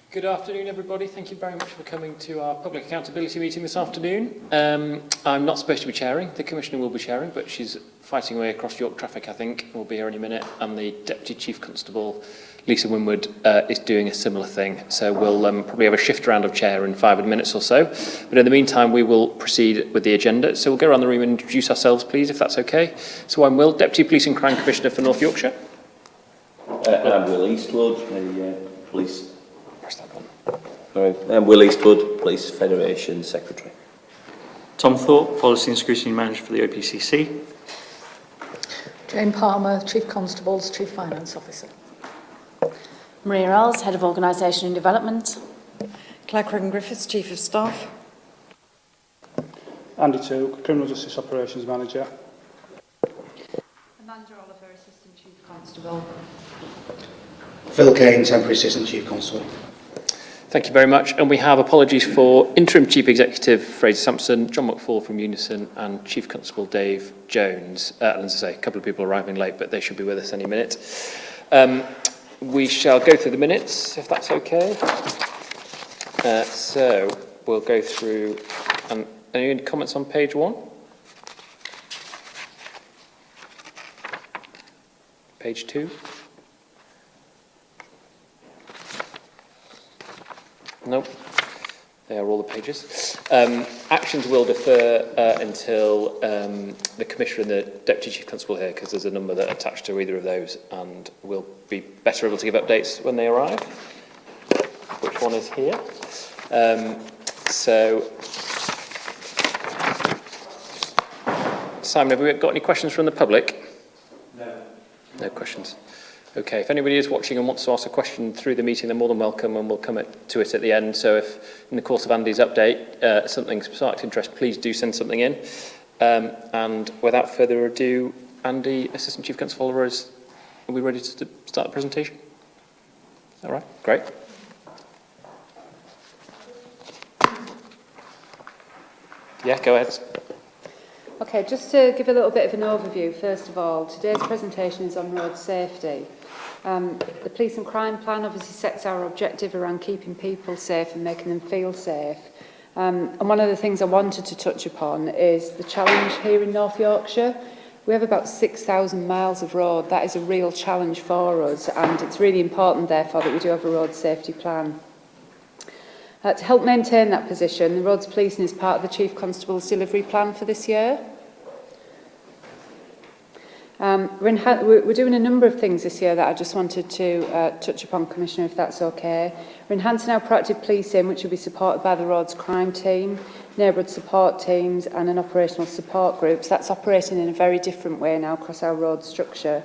Good afternoon, everybody. Thank you very much for coming to our public accountability meeting this afternoon. I'm not supposed to be chairing. The Commissioner will be chairing, but she's fighting away across York traffic, I think, and will be here any minute. And the Deputy Chief Constable, Lisa Winwood, is doing a similar thing. So we'll probably have a shift around of chair in 5 minutes or so. But in the meantime, we will proceed with the agenda. So we'll go around the room and introduce ourselves, please, if that's okay. So I'm Will, Deputy Police and Crime Commissioner for North Yorkshire. I'm Will Eastwood, the Police... Press that button. Sorry, I'm Will Eastwood, Police Federation Secretary. Tom Thorpe, Policy and Scrutiny Manager for the OPCC. Jane Palmer, Chief Constable's Chief Finance Officer. Maria Earls, Head of Organisation and Development. Claire Croghan-Griffiths, Chief of Staff. Andy Took, Criminal Justice Operations Manager. Amanda Oliver, Assistant Chief Constable. Phil Kane, Temporary Assistant Chief Constable. Thank you very much. And we have apologies for Interim Chief Executive Fraser Sampson, John McFall from Unison, and Chief Constable Dave Jones. And as I say, a couple of people arriving late, but they should be with us any minute. We shall go through the minutes, if that's okay. So we'll go through. Any comments on page 1? Page 2? Nope, they are all the pages. Actions will defer until the Commissioner and the Deputy Chief Constable are here, because there's a number that are attached to either of those, and we'll be better able to give updates when they arrive. Which one is here? Simon, have we got any questions from the public? No. No questions. Okay, if anybody is watching and wants to ask a question through the meeting, they're more than welcome, and we'll come to it at the end. So if, in the course of Andy's update, something sparked interest, please do send something in. And without further ado, Andy, Assistant Chief Constable, are we ready to start the presentation? All right, great. Yeah, go ahead. Okay, just to give a little bit of an overview, first of all, today's presentation is on road safety. The Police and Crime Plan obviously sets our objective around keeping people safe and making them feel safe. And one of the things I wanted to touch upon is the challenge here in North Yorkshire. We have about 6,000 miles of road. That is a real challenge for us, and it's really important, therefore, that we do have a road safety plan. To help maintain that position, the Roads Policing is part of the Chief Constable's delivery plan for this year. We're doing a number of things this year that I just wanted to touch upon, Commissioner, if that's okay. We're enhancing our proactive policing, which will be supported by the Roads Crime Team, neighbourhood support teams and an operational support group. So that's operating in a very different way now across our road structure.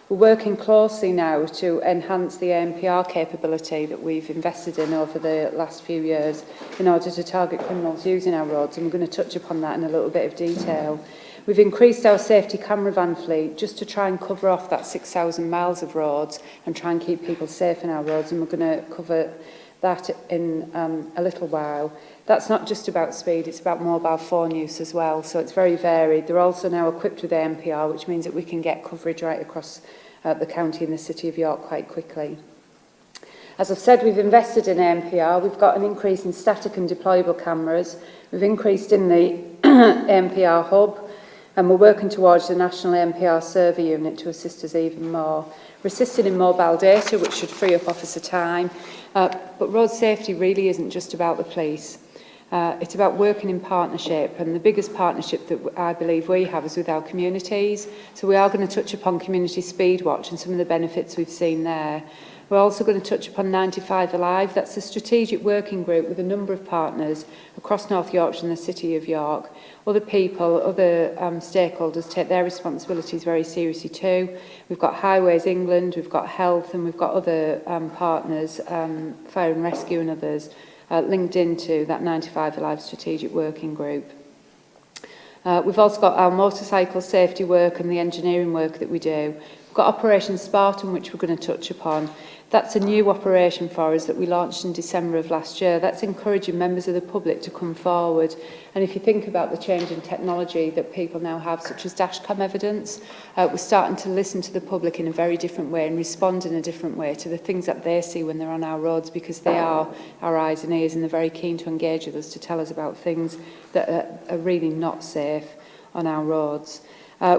We're working closely now to enhance the ANPR capability that we've invested in over the last few years in order to target criminals using our roads, and we're going to touch upon that in a little bit of detail. We've increased our safety camera van fleet just to try and cover off that 6,000 miles of roads and try and keep people safe in our roads, and we're going to cover that in a little while. That's not just about speed, it's about mobile phone use as well, so it's very varied. They're also now equipped with ANPR, which means that we can get coverage right across the county and the City of York quite quickly. As I've said, we've invested in ANPR. We've got an increase in static and deployable cameras. We've increased in the ANPR hub, and we're working towards the National ANPR Survey Unit to assist us even more. We're assisting in mobile data, which should free up officer time. But road safety really isn't just about the police. It's about working in partnership, and the biggest partnership that I believe we have is with our communities. So we are going to touch upon Community Speed Watch and some of the benefits we've seen there. We're also going to touch upon 95 Alive. That's a strategic working group with a number of partners across North Yorkshire and the City of York. Other people, other stakeholders take their responsibilities very seriously too. We've got Highways England, we've got Health, and we've got other partners, Fire and Rescue and others, linked into that 95 Alive strategic working group. We've also got our motorcycle safety work and the engineering work that we do. We've got Operation Spartan, which we're going to touch upon. That's a new operation for us that we launched in December of last year. That's encouraging members of the public to come forward. And if you think about the change in technology that people now have, such as dashcam evidence, we're starting to listen to the public in a very different way and respond in a different way to the things that they see when they're on our roads, because they are our eyes and ears, and they're very keen to engage with us to tell us about things that are really not safe on our roads.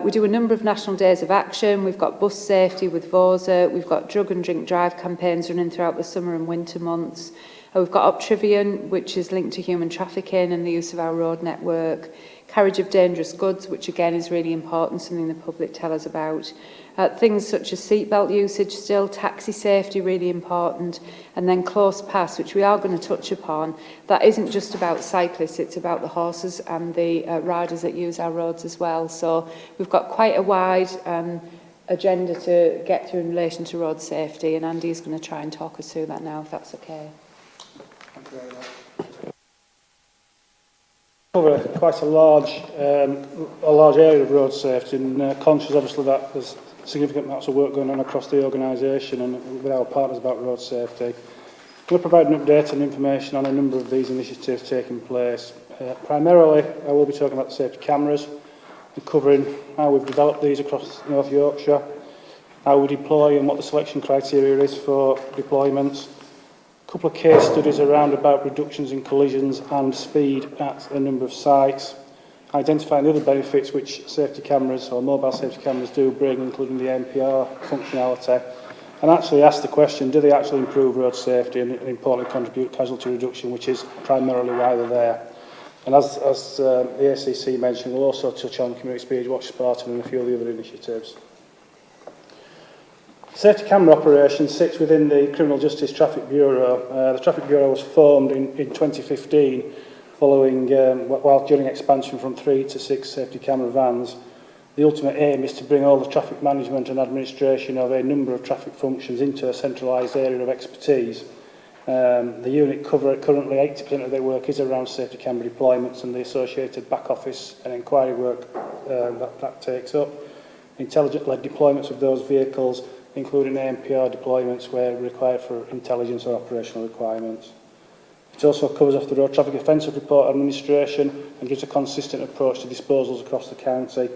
We do a number of national days of action. We've got bus safety with VOSA. We've got drug and drink drive campaigns running throughout the summer and winter months. We've got Optrivian, which is linked to human trafficking and the use of our road network. Carriage of dangerous goods, which again is really important, something the public tell us about. Things such as seatbelt usage still, taxi safety really important, and then close pass, which we are going to touch upon. That isn't just about cyclists, it's about the horses and the riders that use our roads as well. So we've got quite a wide agenda to get through in relation to road safety, and Andy is going to try and talk us through that now, if that's okay. Thank you very much. Cover quite a large area of road safety, and conscious obviously that there's significant amounts of work going on across the organisation and with our partners about road safety. I'm going to provide an update and information on a number of these initiatives taking place. Primarily, I will be talking about the safety cameras and covering how we've developed these across North Yorkshire, how we deploy and what the selection criteria is for deployments. A couple of case studies around about reductions in collisions and speed at a number of sites, identifying the other benefits which safety cameras or mobile safety cameras do bring, including the NPR functionality, and actually ask the question, do they actually improve road safety and importantly contribute to casualty reduction, which is primarily why they're there. And as the ACC mentioned, we'll also touch on Community Speed Watch Spartan and a few of the other initiatives. Safety camera operation sits within the Criminal Justice Traffic Bureau. The Traffic Bureau was formed in 2015 following, during expansion from 3 to 6 safety camera vans. The ultimate aim is to bring all the traffic management and administration of a number of traffic functions into a centralised area of expertise. The unit currently 80% of their work is around safety camera deployments and the associated back office and inquiry work that takes up. Intelligent-led deployments of those vehicles, including ANPR deployments where required for intelligence or operational requirements. It also covers off the road traffic offensive report administration and gives a consistent approach to disposals across the county.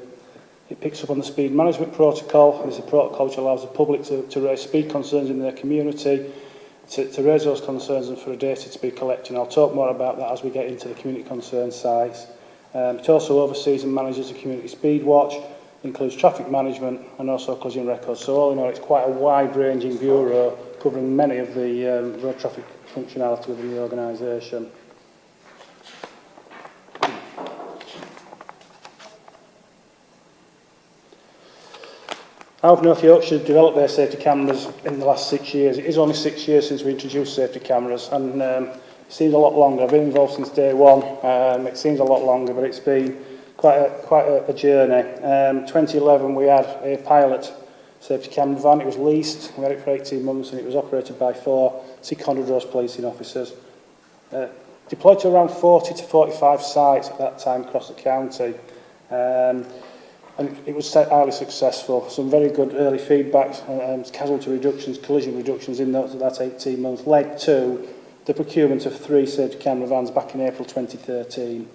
It picks up on the speed management protocol, and it's a protocol which allows the public to raise speed concerns in their community, to raise those concerns and for a data to be collected. And I'll talk more about that as we get into the community concern sites. It also oversees and manages the Community Speed Watch, includes traffic management and also collision records. So all in all, it's quite a wide-ranging bureau covering many of the road traffic functionality within the organisation. How have North Yorkshire developed their safety cameras in the last 6 years? It is only 6 years since we introduced safety cameras, and it seems a lot longer. I've been involved since day one. It seems a lot longer, but it's been quite a journey. 2011, we had a pilot safety camera van. It was leased. We had it for 18 months, and it was operated by 4 seconded road policing officers. Deployed to around 40 to 45 sites at that time across the county. And it was highly successful. Some very good early feedbacks, casualty reductions, collision reductions in that 18 months led to the procurement of 3 safety camera vans back in April 2013.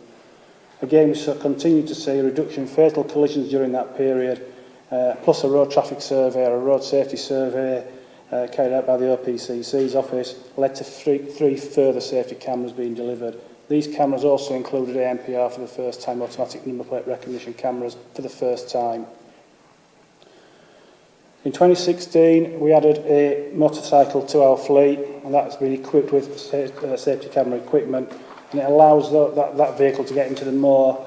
Again, we continued to see a reduction in fatal collisions during that period, plus a road traffic survey or a road safety survey carried out by the OPCC's office led to 3 further safety cameras being delivered. These cameras also included ANPR for the first time, automatic number plate recognition cameras for the first time. In 2016, we added a motorcycle to our fleet, and that's been equipped with safety camera equipment, and it allows that vehicle to get into the more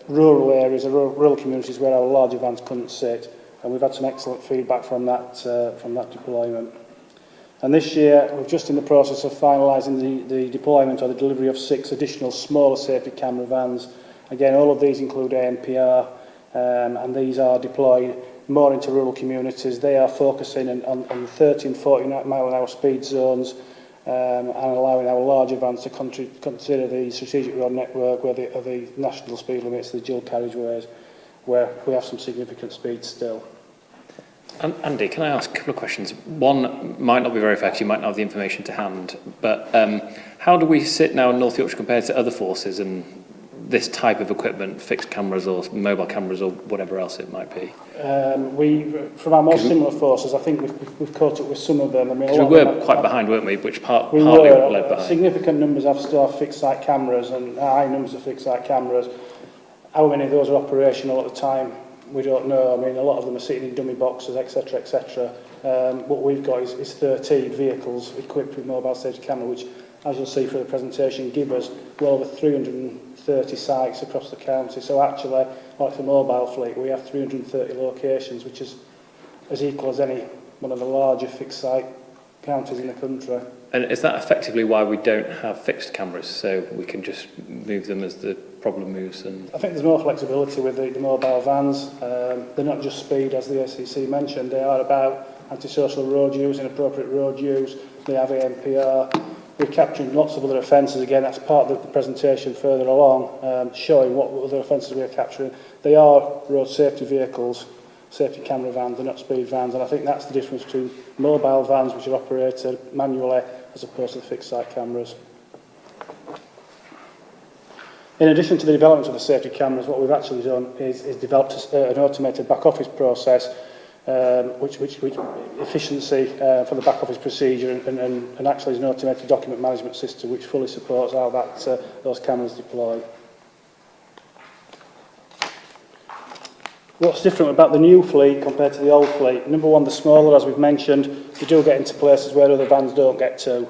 rural areas, rural communities where our larger vans couldn't sit, and we've had some excellent feedback from that deployment. And this year, we're just in the process of finalising the deployment or the delivery of 6 additional smaller safety camera vans. Again, all of these include ANPR, and these are deployed more into rural communities. They are focusing on 30 and 40 mile an hour speed zones and allowing our larger vans to consider the strategic road network where the national speed limits, the dual carriageways, where we have some significant speed still. Andy, can I ask a couple of questions? One might not be very fair, 'cause you might not have the information to hand, but how do we sit now in North Yorkshire compared to other forces and this type of equipment, fixed cameras or mobile cameras or whatever else it might be? From our more similar forces, I think we've caught up with some of them. I mean, a Because lot we of were them quite behind, weren't we? Which partly we led were. behind. Significant numbers have still have fixed site cameras and high numbers of fixed site cameras. How many of those are operational at the time, we don't know. I mean, a lot of them are sitting in dummy boxes, etc., etc. What we've got is 13 vehicles equipped with mobile safety camera, which, as you'll see from the presentation, give us well over 330 sites across the county. So actually, like the mobile fleet, we have 330 locations, which is as equal as any one of the larger fixed site counties in the country. And is that effectively why we don't have fixed cameras, so we can just move them as the problem moves? And I think there's more flexibility with the mobile vans. They're not just speed, as the SEC mentioned. They are about antisocial road use, inappropriate road use. They have ANPR. We're capturing lots of other offences. Again, that's part of the presentation further along, showing what other offences we are capturing. They are road safety vehicles, safety camera vans, they're not speed vans, and I think that's the difference between mobile vans, which are operated manually, as opposed to the fixed site cameras. In addition to the development of the safety cameras, what we've actually done is developed an automated back office process, which efficiency for the back office procedure, and actually is an automated document management system which fully supports how those cameras deploy. What's different about the new fleet compared to the old fleet? Number one, the smaller, as we've mentioned. You do get into places where other vans don't get to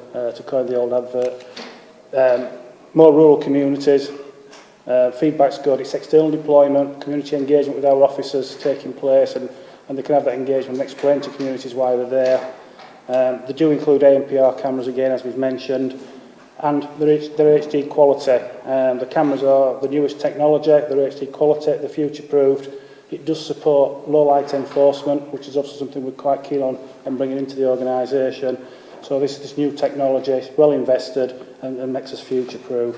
coin the old advert. More rural communities. Feedback's good. It's external deployment, community engagement with our officers taking place, and they can have that engagement and explain to communities why they're there. They do include ANPR cameras again, as we've mentioned, and they're HD quality. The cameras are the newest technology, they're HD quality, they're future-proofed. It does support low-light enforcement, which is also something we're quite keen on bringing into the organisation. So this new technology is well invested and makes us future-proof.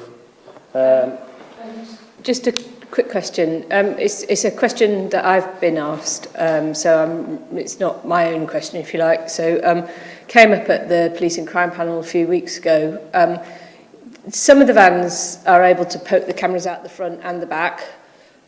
Just a quick question. It's a question that I've been asked, so it's not my own question, if you like. So came up at the Police and Crime Panel a few weeks ago. Some of the vans are able to poke the cameras out the front and the back.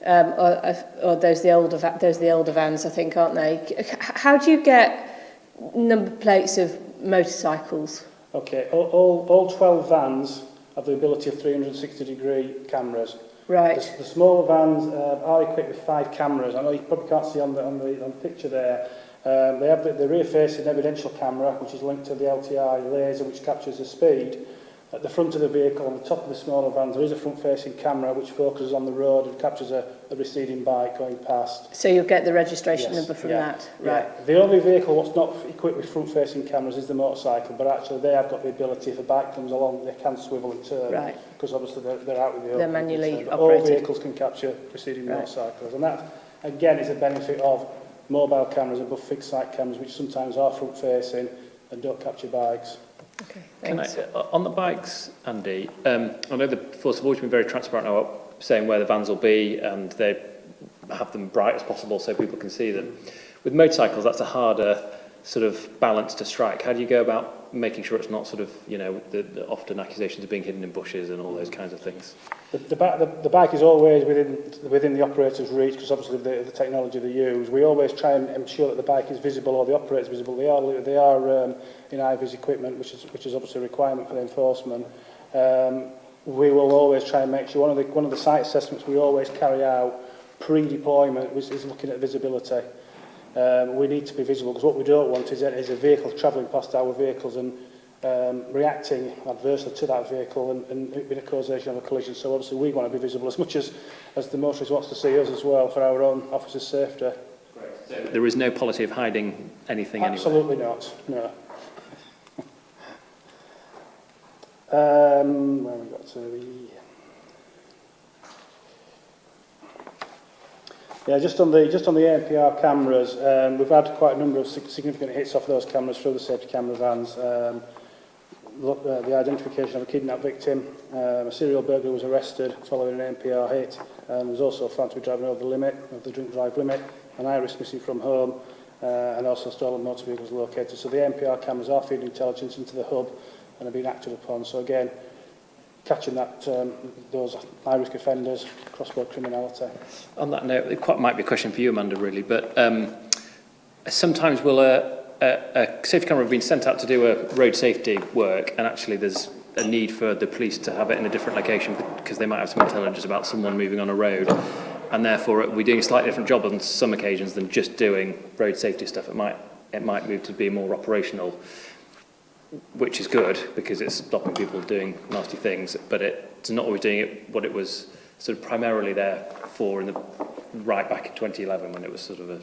Or those the older vans, I think, aren't they? How do you get number plates of motorcycles? Okay, all 12 vans have the ability of 360-degree cameras. Right. The smaller vans are equipped with 5 cameras. I know you probably can't see on the picture there. They have the rear-facing evidential camera, which is linked to the LTI laser, which captures the speed. At the front of the vehicle, on the top of the smaller vans, there is a front-facing camera which focuses on the road and captures a receding bike going past. So you'll get the registration number from that? Right. Yeah. The only vehicle that's not equipped with front-facing cameras is the motorcycle, but actually they have got the ability, if a bike comes along, they can swivel and turn. Right. Because obviously they're out with the... They're manually operated. All vehicles can capture receding motorcycles. And that, again, is a benefit of mobile cameras above fixed-site cameras, which sometimes are front-facing and don't capture bikes. Okay, thanks. On the bikes, Andy, I know the force have always been very transparent about saying where the vans will be, and they have them bright as possible so people can see them. With motorcycles, that's a harder sort of balance to strike. How do you go about making sure it's not sort of, you know, the often accusations of being hidden in bushes and all those kinds of things? The bike is always within the operator's reach, because obviously the technology they use. We always try and ensure that the bike is visible or the operator is visible. They are in high-vis equipment, which is obviously a requirement for the enforcement. We will always try and make sure one of the site assessments we always carry out pre-deployment is looking at visibility. We need to be visible, because what we don't want is a vehicle travelling past our vehicles and reacting adversely to that vehicle and in a causation of a collision. So obviously we want to be visible as much as the motorist wants to see us as well for our own officers' safety. So there is no policy of hiding anything anywhere? Absolutely not, no. Where have we got to? Yeah, just on the ANPR cameras, we've had quite a number of significant hits off those cameras through the safety camera vans. The identification of a kidnapped victim, a serial burglar was arrested following an ANPR hit, and was also found to be driving over the limit of the drink drive limit, an iris missing from home, and also stolen motor vehicles located. So the NPR cameras are feeding intelligence into the hub and are being acted upon. So again, catching that those high-risk offenders, cross-border criminality. On that note, it quite might be a question for you, Amanda, really, but sometimes will a safety camera have been sent out to do a road safety work, and actually there's a need for the police to have it in a different location because they might have some intelligence about someone moving on a road, and therefore we're doing a slightly different job on some occasions than just doing road safety stuff. It might move to be more operational, which is good because it's stopping people doing nasty things, but it's not always doing it what it was sort of primarily there for right back in 2011 when it was sort of a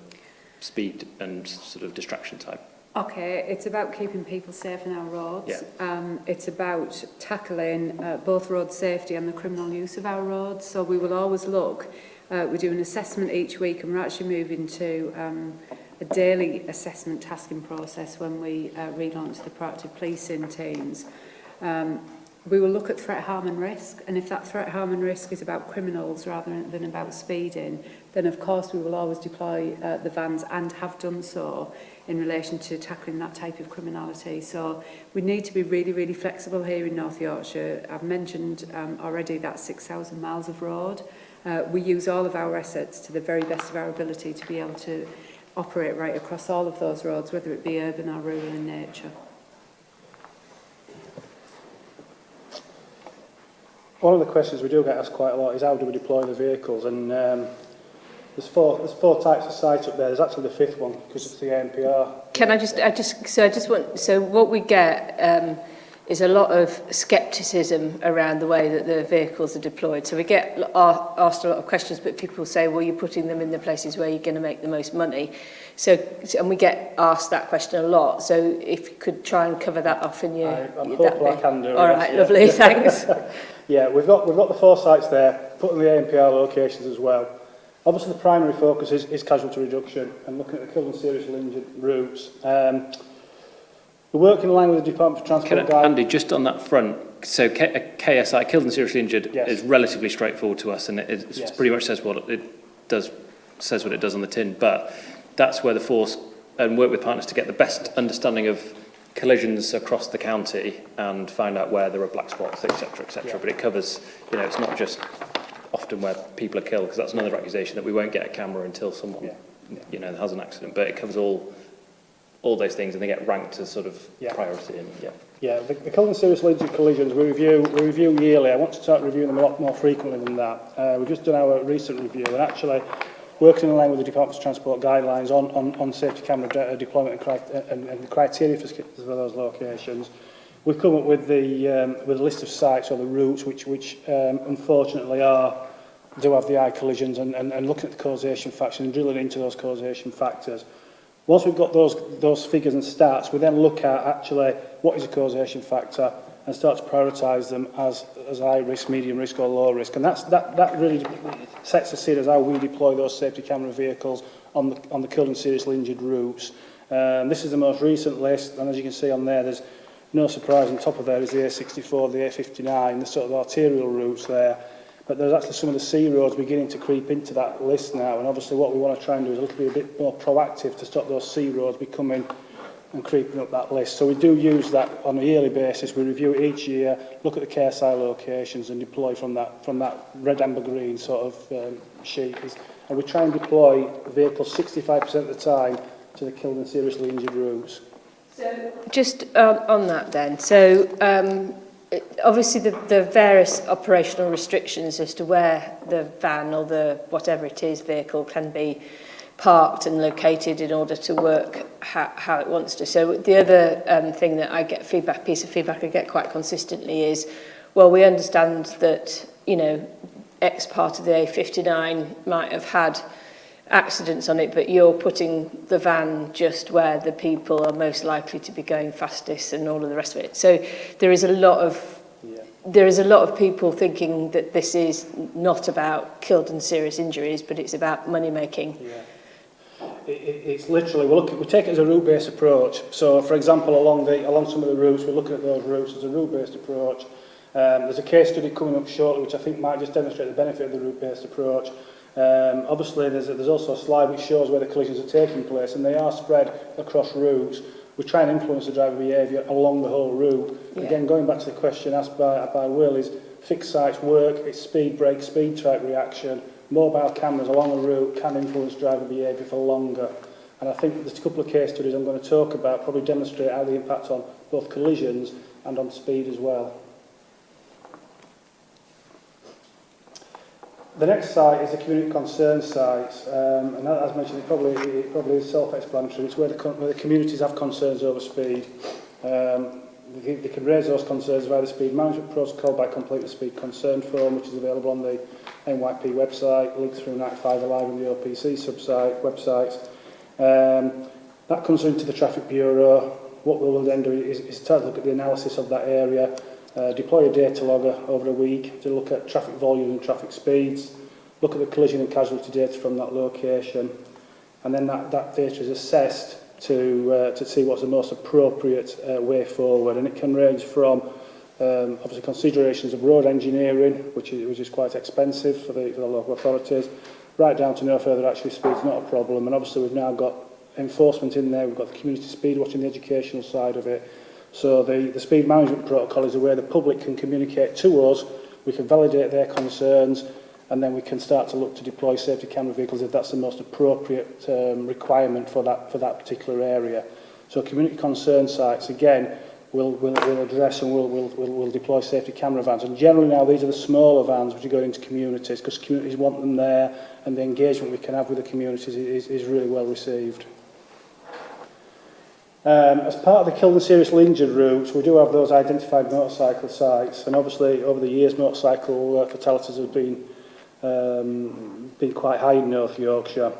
speed and sort of distraction type. Okay, it's about keeping people safe on our roads. Yeah. It's about tackling both road safety and the criminal use of our roads. So we will always look. We do an assessment each week, and we're actually moving to a daily assessment tasking process when we relaunch the proactive policing teams. We will look at threat, harm and risk, and if that threat, harm and risk is about criminals rather than about speeding, then of course we will always deploy the vans and have done so in relation to tackling that type of criminality. So we need to be really, really flexible here in North Yorkshire. I've mentioned already that 6,000 miles of road. We use all of our assets to the very best of our ability to be able to operate right across all of those roads, whether it be urban or rural in nature. One of the questions we do get asked quite a lot is how do we deploy the vehicles, and there's four types of sites up there. There's actually the fifth one because it's the ANPR. Can I just want, so what we get is a lot of scepticism around the way that the vehicles are deployed. So we get asked a lot of questions, but people say, well, you're putting them in the places where you're going to make the most money. And we get asked that question a lot. So if you could try and cover that off in your... I'm hopeful I can do it. All right, lovely, thanks. Yeah, we've got the four sites there, putting the ANPR locations as well. Obviously, the primary focus is casualty reduction and looking at the killed and seriously injured routes. We're working in line with the Department for Transport Guide. Andy, just on that front, so KSI, killed and seriously injured, Yes. is relatively straightforward to us, and it Yes. pretty much says what it does on the tin. But that's where the force and work with partners to get the best understanding of collisions across the county and find out where there are black spots, etc., etc. Yeah. But it covers, it's not just often where people are killed, because that's another accusation that we won't get a camera until someone, has an accident. But it covers all those things, and they get ranked as sort of priority. And Yeah, the killed and seriously injured collisions we review yearly. I want to start reviewing them a lot more frequently than that. We've just done our recent review, and actually working in line with the Department for Transport guidelines on safety camera deployment and criteria for those locations. We've come up with a list of sites or the routes which unfortunately do have the high collisions, and looking at the causation factors and drilling into those causation factors. Once we've got those figures and stats, we then look at actually what is a causation factor and start to prioritise them as high risk, medium risk or low risk. And that really sets the scene as how we deploy those safety camera vehicles on the killed and seriously injured routes. This is the most recent list, and as you can see on there, there's no surprise on top of there is the A64, the A59, the sort of arterial routes there. But there's actually some of the C roads beginning to creep into that list now, and obviously what we want to try and do is a bit more proactive to stop those C roads becoming and creeping up that list. So we do use that on a yearly basis. We review it each year, look at the KSI locations and deploy from that red, amber, green sort of sheet. And we try and deploy vehicles 65% of the time to the killed and seriously injured routes. So just on that then, so obviously the various operational restrictions as to where the van or the whatever it is vehicle can be parked and located in order to work how it wants to. So the other thing that I get piece of feedback I get quite consistently is, well, we understand that, X part of the A59 might have had accidents on it, but you're putting the van just where the people are most likely to be going fastest and all of the rest of it. So there is a lot of people thinking that this is not about killed and serious injuries, but it's about money making. Yeah. It's literally, we take it as a route-based approach. So, for example, along some of the routes, we're looking at those routes as a route-based approach. There's a case study coming up shortly, which I think might just demonstrate the benefit of the route-based approach. Obviously, there's also a slide which shows where the collisions are taking place, and they are spread across routes. We try and influence the driver behaviour along the whole route. Yeah. Again, going back to the question asked by Will, is fixed sites work, it's speed brake, speed track reaction, mobile cameras along a route can influence driver behaviour for longer. And I think there's a couple of case studies I'm going to talk about probably demonstrate how the impact on both collisions and on speed as well. The next site is the community concern sites, and as mentioned, it probably is self-explanatory. It's where the communities have concerns over speed. They can raise those concerns via the speed management protocol by completing the speed concern form, which is available on the NYP website, linked through Act 5 Alive and the OPC websites. That comes into the Traffic Bureau. What we will then do is start to look at the analysis of that area, deploy a data logger over a week to look at traffic volume and traffic speeds, look at the collision and casualty data from that location, and then that data is assessed to see what's the most appropriate way forward. And it can range from obviously considerations of road engineering, which is quite expensive for the local authorities, right down to no further actually speed's not a problem. And obviously we've now got enforcement in there, we've got the community speed watching, the educational side of it. So the speed management protocol is a way the public can communicate to us, we can validate their concerns, and then we can start to look to deploy safety camera vehicles if that's the most appropriate requirement for that particular area. So community concern sites, again, we'll address and we'll deploy safety camera vans. And generally now these are the smaller vans which are going into communities because communities want them there, and the engagement we can have with the communities is really well received. As part of the killed and seriously injured routes, we do have those identified motorcycle sites, and obviously over the years motorcycle fatalities have been quite high in North Yorkshire,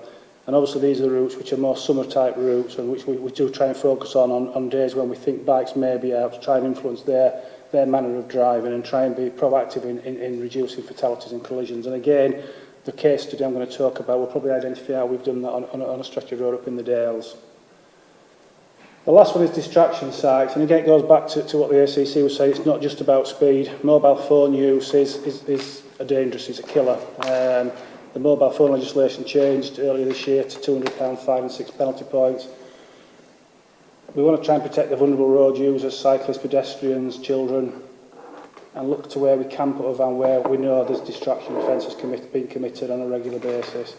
and obviously these are routes which are more summer type routes, and which we do try and focus on days when we think bikes may be out, to try and influence their manner of driving and try and be proactive in reducing fatalities and collisions. And again, the case study I'm going to talk about will probably identify how we've done that on a stretch of road up in the Dales. The last one is distraction sites, and again it goes back to what the ACC was saying. It's not just about speed. Mobile phone use is a dangerous, it's a killer. The mobile phone legislation changed earlier this year to £200 fine and 6 penalty points. We want to try and protect the vulnerable road users, cyclists, pedestrians, children, and look to where we can put a van where we know there's distraction offences being committed on a regular basis.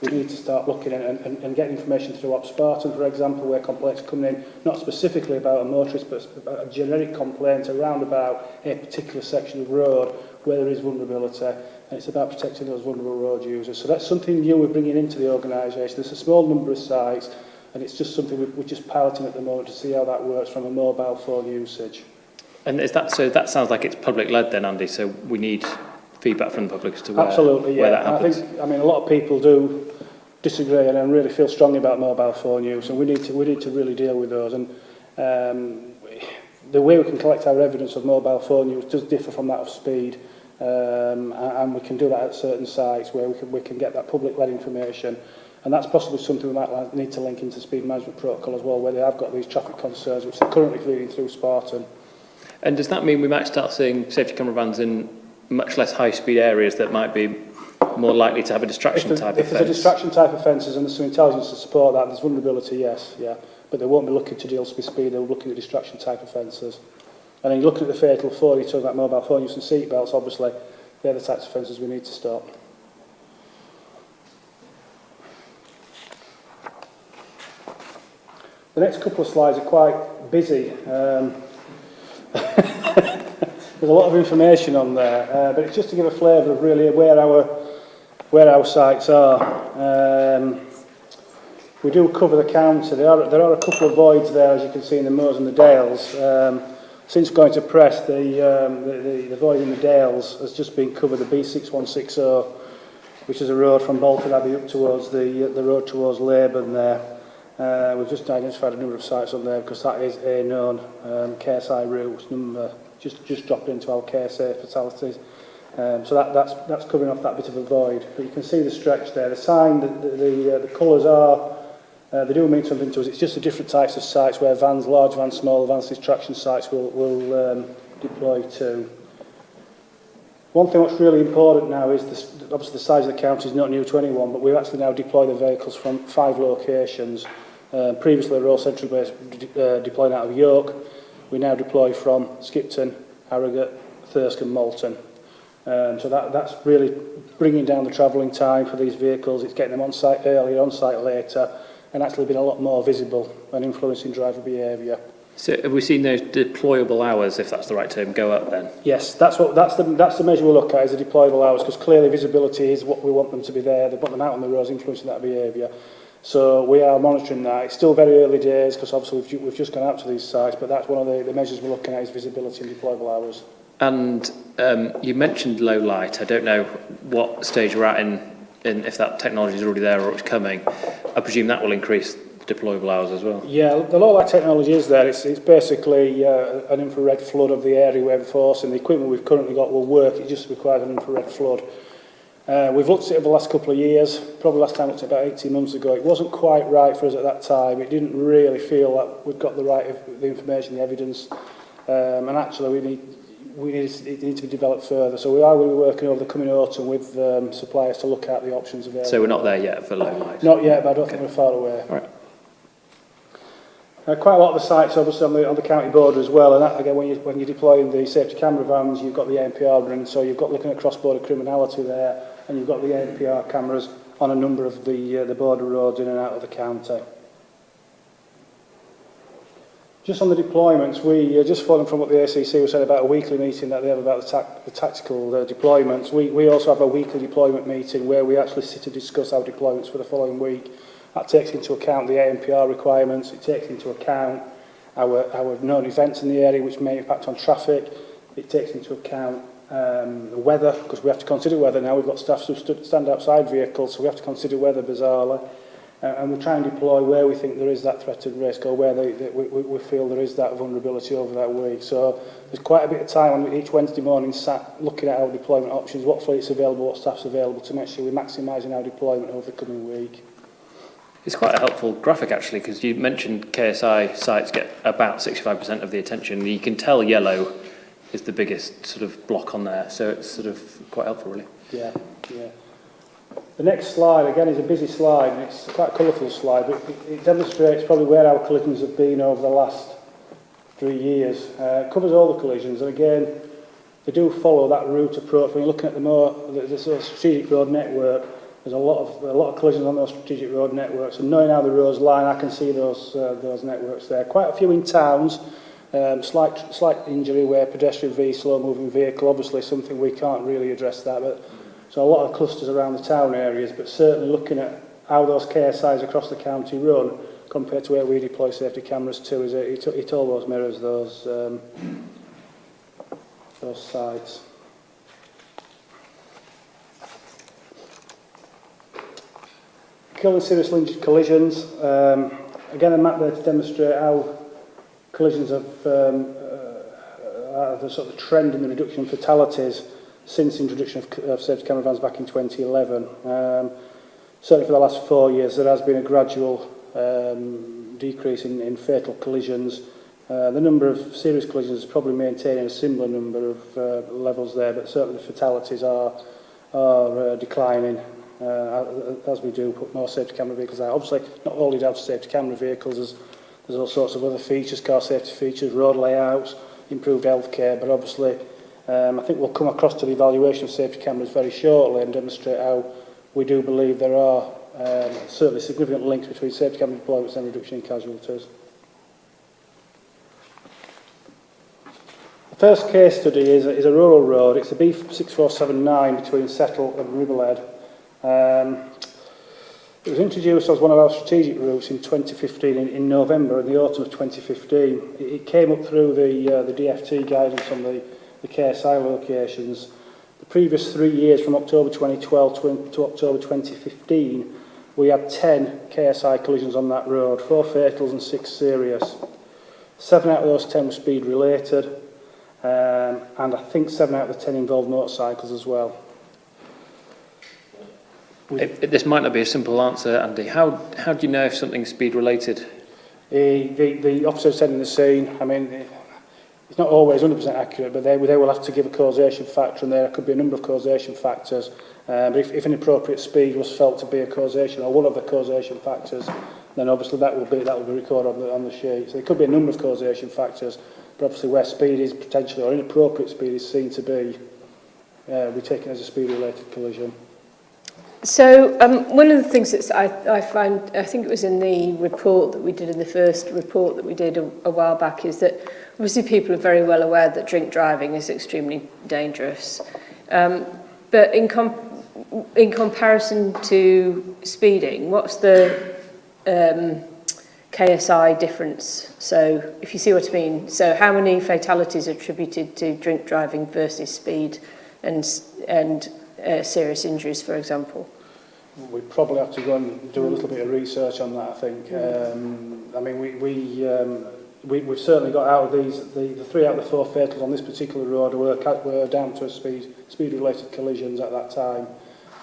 We need to start looking at and getting information through Op Spartan, for example, where complaints are coming in, not specifically about a motorist, but about a generic complaint around about a particular section of road where there is vulnerability, and it's about protecting those vulnerable road users. So that's something new we're bringing into the organisation. There's a small number of sites, and it's just something we're just piloting at the moment to see how that works from a mobile phone usage. And is that, so that sounds like it's public-led then, Andy, so we need feedback from the public as to where, absolutely, yeah. where that happens. I think, a lot of people do disagree and really feel strongly about mobile phone use, and we need to really deal with those. And the way we can collect our evidence of mobile phone use does differ from that of speed, and we can do that at certain sites where we can get that public-led information. And that's possibly something we might need to link into speed management protocol as well, where they have got these traffic concerns which they're currently feeding through Spartan. And does that mean we might start seeing safety camera vans in much less high-speed areas that might be more likely to have a distraction type offence? If there's a distraction type offences and there's some intelligence to support that, there's vulnerability, yes, yeah. But they won't be looking to deal with speed, they'll be looking at distraction type offences. And then you're looking at the fatal 4, you're talking about mobile phone use and seat belts, obviously, they're the types of offences we need to stop. The next couple of slides are quite busy. There's a lot of information on there, but it's just to give a flavour of really where our sites are. We do cover the county. There are a couple of voids there, as you can see in the Moors and the Dales. Since going to press, the void in the Dales has just been covered, the B6160, which is a road from Bolton Abbey up towards the road towards Leyburn there. We've just identified a number of sites on there because that is a known KSI route number, just dropped into our KSA fatalities. So that's covering off that bit of a void. But you can see the stretch there. The sign, the colours are, they do mean something to us. It's just the different types of sites where vans, large vans, small vans, distraction sites will deploy to. One thing that's really important now is this, obviously the size of the county is not new to anyone, but we've actually now deployed the vehicles from 5 locations. Previously, the Royal Central Base deployed out of York. We now deploy from Skipton, Harrogate, Thirsk and Malton. So that's really bringing down the travelling time for these vehicles. It's getting them on site earlier, on site later, and actually being a lot more visible and influencing driver behaviour. So have we seen those deployable hours, if that's the right term, go up then? Yes, that's the measure we look at, is the deployable hours, because clearly visibility is what we want them to be there. They want them out on the roads, influencing that behaviour. So we are monitoring that. It's still very early days, because obviously we've just gone out to these sites, but that's one of the measures we're looking at, is visibility and deployable hours. And you mentioned low light. I don't know what stage we're at in if that technology is already there or it's coming. I presume that will increase the deployable hours as well. Yeah, the low light technology is there. It's basically an infrared flood of the area we're enforcing. The equipment we've currently got will work. It just requires an infrared flood. We've looked at it over the last couple of years. Probably last time we looked at it about 18 months ago. It wasn't quite right for us at that time. It didn't really feel that we'd got the information, the evidence, and actually it needs to be developed further. So we are going to be working over the coming autumn with suppliers to look at the options available. So we're not there yet for low light? Not yet, but I don't think we're far away. All right. Quite a lot of the sites obviously on the county border as well, and that, again, when you're deploying the safety camera vans, you've got the ANPR running, so you've got looking at cross-border criminality there, and you've got the ANPR cameras on a number of the border roads in and out of the county. Just on the deployments, we just following from what the ACC was saying about a weekly meeting that they have about the tactical deployments. We also have a weekly deployment meeting where we actually sit to discuss our deployments for the following week. That takes into account the ANPR requirements. It takes into account our known events in the area which may impact on traffic. It takes into account the weather, because we have to consider weather now. We've got staff who stand outside vehicles, so we have to consider weather bizarrely. And we try and deploy where we think there is that threat and risk, or where we feel there is that vulnerability over that week. So there's quite a bit of time on each Wednesday morning sat looking at our deployment options, what fleet's available, what staff's available, to make sure we're maximising our deployment over the coming week. It's quite a helpful graphic actually, because you mentioned KSI sites get about 65% of the attention. You can tell yellow is the biggest sort of block on there, so it's sort of quite helpful really. Yeah. The next slide, again, is a busy slide, and it's quite a colourful slide, but it demonstrates probably where our collisions have been over the last 3 years. It covers all the collisions, and again, they do follow that route approach. When you're looking at the sort of strategic road network, there's a lot of collisions on those strategic road networks, and knowing how the roads line, I can see those networks there. Quite a few in towns, slight injury where pedestrian v slow-moving vehicle, obviously something we can't really address that, but so a lot of clusters around the town areas, but certainly looking at how those KSIs across the county run compared to where we deploy safety cameras to, is it almost mirrors those sites. Kill and seriously injured collisions. Again, a map there to demonstrate how collisions have the sort of trend in the reduction of fatalities since the introduction of safety camera vans back in 2011. Certainly for the last 4 years, there has been a gradual decrease in fatal collisions. The number of serious collisions is probably maintaining a similar number of levels there, but certainly the fatalities are declining as we do put more safety camera vehicles out. Obviously, not only down to safety camera vehicles, there's all sorts of other features, car safety features, road layouts, improved healthcare, but obviously I think we'll come across to the evaluation of safety cameras very shortly and demonstrate how we do believe there are certainly significant links between safety camera deployments and reduction in casualties. The first case study is a rural road. It's a B6479 between Settle and Riverlead. It was introduced as one of our strategic routes in 2015, in November, in the autumn of 2015. It came up through the DFT guidance on the KSI locations. The previous 3 years, from October 2012 to October 2015, we had 10 KSI collisions on that road, 4 fatals and 6 serious. 7 out of those 10 were speed related, and I think 7 out of the 10 involved motorcycles as well. This might not be a simple answer, Andy. How do you know if something's speed related? The officer attending the scene, I mean, it's not always 100% accurate, but they will have to give a causation factor, and there could be a number of causation factors. But if an appropriate speed was felt to be a causation or one of the causation factors, then obviously that will be recorded on the sheet. So there could be a number of causation factors, but obviously where speed is potentially or inappropriate speed is seen to be, we take it as a speed-related collision. So one of the things that I find, I think it was in the report that we did, in the first report that we did a while back, is that obviously people are very well aware that drink driving is extremely dangerous. But in comparison to speeding, what's the KSI difference? So if you see what I mean, so how many fatalities are attributed to drink driving versus speed and serious injuries, for example? We probably have to go and do a little bit of research on that, I think. I mean, we've certainly got out of these, the 3 out of the 4 fatals on this particular road were down to speed-related collisions at that time.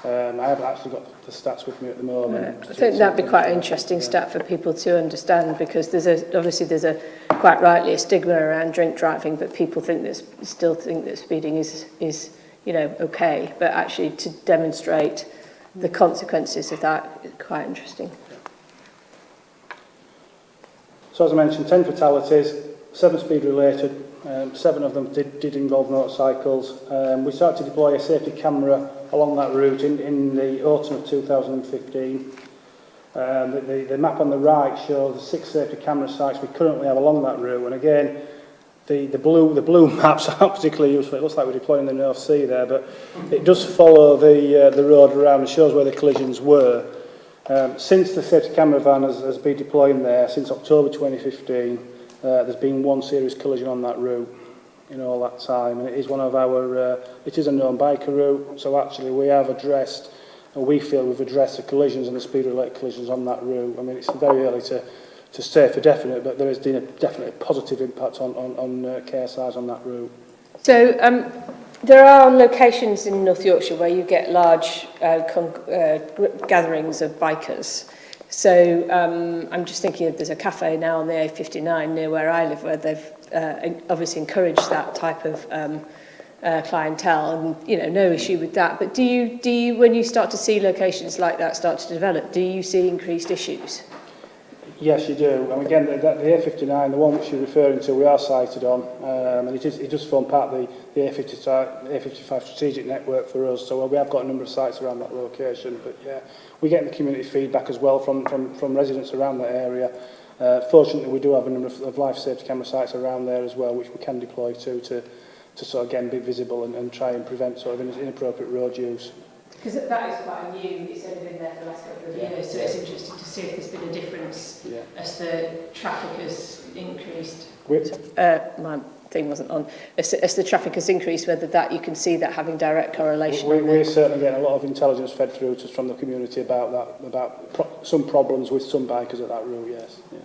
I haven't actually got the stats with me at the moment. I think that'd be quite an interesting stat for people to understand, because obviously there's quite rightly a stigma around drink driving, but people still think that speeding is okay, but actually to demonstrate the consequences of that is quite interesting. So as I mentioned, 10 fatalities, 7 speed related, 7 of them did involve motorcycles. We started to deploy a safety camera along that route in the autumn of 2015. The map on the right shows the 6 safety camera sites we currently have along that route, and again, the blue maps are not particularly useful. It looks like we're deploying the North Sea there, but it does follow the road around and shows where the collisions were. Since the safety camera van has been deploying there, since October 2015, there's been 1 serious collision on that route in all that time, and it is one of our, it is a known biker route, so actually we have addressed, and we feel we've addressed the collisions and the speed-related collisions on that route. I mean, it's very early to say for definite, but there has been a definite positive impact on KSIs on that route. So there are locations in North Yorkshire where you get large gatherings of bikers. So I'm just thinking there's a cafe now on the A59 near where I live, where they've obviously encouraged that type of clientele, and no issue with that. But do you when you start to see locations like that start to develop, do you see increased issues? Yes, you do. And again, the A59, the one which you're referring to, we are sighted on, and it does form part of the A55 strategic network for us. So we have got a number of sites around that location. But yeah, we get the community feedback as well from residents around that area. Fortunately, we do have a number of life safety camera sites around there as well, which we can deploy to sort of again be visible and try and prevent sort of inappropriate road use. Because that is quite new, it's only been there for the last couple of years, so it's interesting to see if there's been a difference as the traffic has increased. My thing wasn't on. As the traffic has increased, whether that you can see that having direct correlation. We're certainly getting a lot of intelligence fed through to us from the community about some problems with some bikers at that route, yes. Yeah.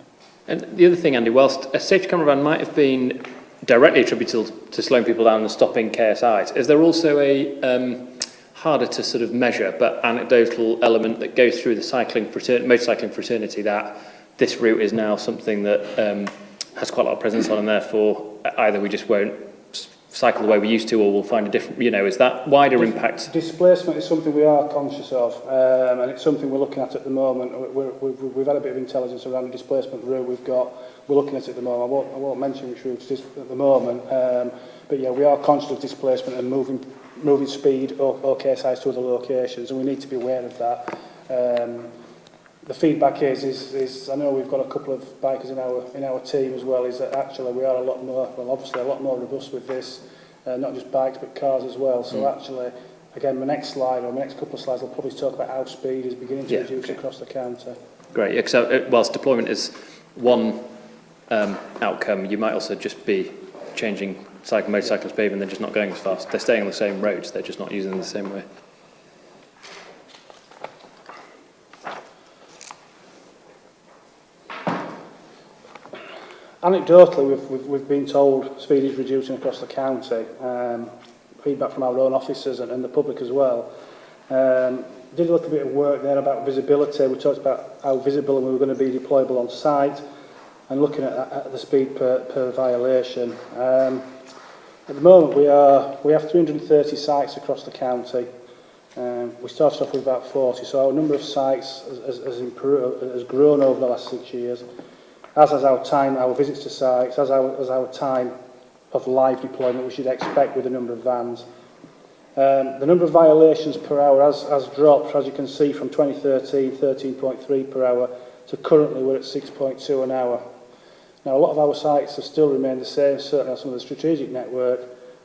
And the other thing, Andy, whilst a safety camera van might have been directly attributable to slowing people down and stopping KSIs, is there also a harder to sort of measure but anecdotal element that goes through the motorcycling fraternity that this route is now something that has quite a lot of presence on, and therefore either we just won't cycle the way we used to, or we'll find a different, is that wider impact? Displacement is something we are conscious of, and it's something we're looking at the moment. We've had a bit of intelligence around the displacement route we're looking at the moment. I won't mention which route it is at the moment, but yeah, we are conscious of displacement and moving speed or KSIs to other locations, and we need to be aware of that. The feedback is I know we've got a couple of bikers in our team as well, is that actually we are obviously a lot more robust with this, not just bikes but cars as well. So actually, again, my next couple of slides will probably talk about how speed is beginning to reduce across the counter. Great, yeah, so whilst deployment is one outcome, you might also just be changing motorcycles' behaviour and they're just not going as fast. They're staying on the same roads, they're just not using them the same way. Anecdotally, we've been told speed is reducing across the county. Feedback from our own officers and the public as well. Did a little bit of work there about visibility. We talked about how visible we were going to be deployable on site. and looking at the speed per violation. At the moment we have 330 sites across the county. We started off with about 40, so our number of sites has grown over the last 6 years, as has our visits to sites, as our time of live deployment we should expect with the number of vans. The number of violations per hour has dropped, as you can see, from 2013, 13.3 per hour, to currently we're at 6.2 an hour. Now, a lot of our sites have still remained the same, certainly on some of the strategic network,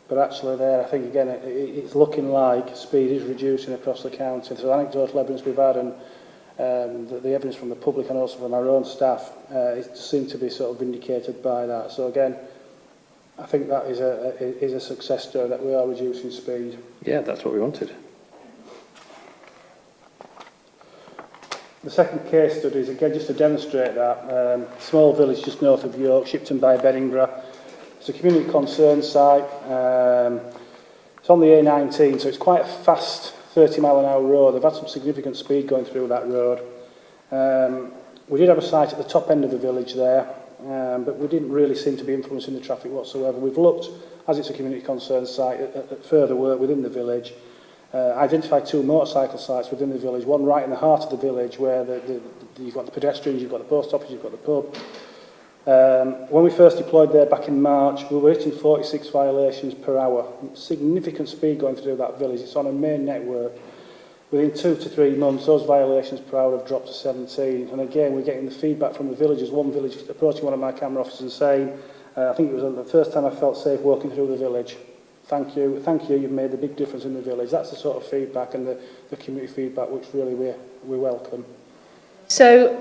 but actually there, I think, again, it's looking like speed is reducing across the county. So anecdotal evidence we've had and the evidence from the public and also from our own staff seem to be sort of vindicated by that. So again, I think that is a success story, that we are reducing speed. Yeah, that's what we wanted. The second case study is, again, just to demonstrate that, small village just north of York, Shipton by Bedingborough. It's a community concern site. It's on the A19, so it's quite a fast 30-mile-an-hour road. They've had some significant speed going through that road. We did have a site at the top end of the village there, but we didn't really seem to be influencing the traffic whatsoever. We've looked, as it's a community concern site, at further work within the village. Identified 2 motorcycle sites within the village, one right in the heart of the village where you've got the pedestrians, you've got the post office, you've got the pub. When we first deployed there back in March, we were hitting 46 violations per hour. Significant speed going through that village. It's on a main network. Within 2 to 3 months, those violations per hour have dropped to 17. And again, we're getting the feedback from the villagers. One village approaching one of my camera officers and saying, I think it was the first time I felt safe walking through the village. Thank you, you've made a big difference in the village. That's the sort of feedback and the community feedback which really we welcome. So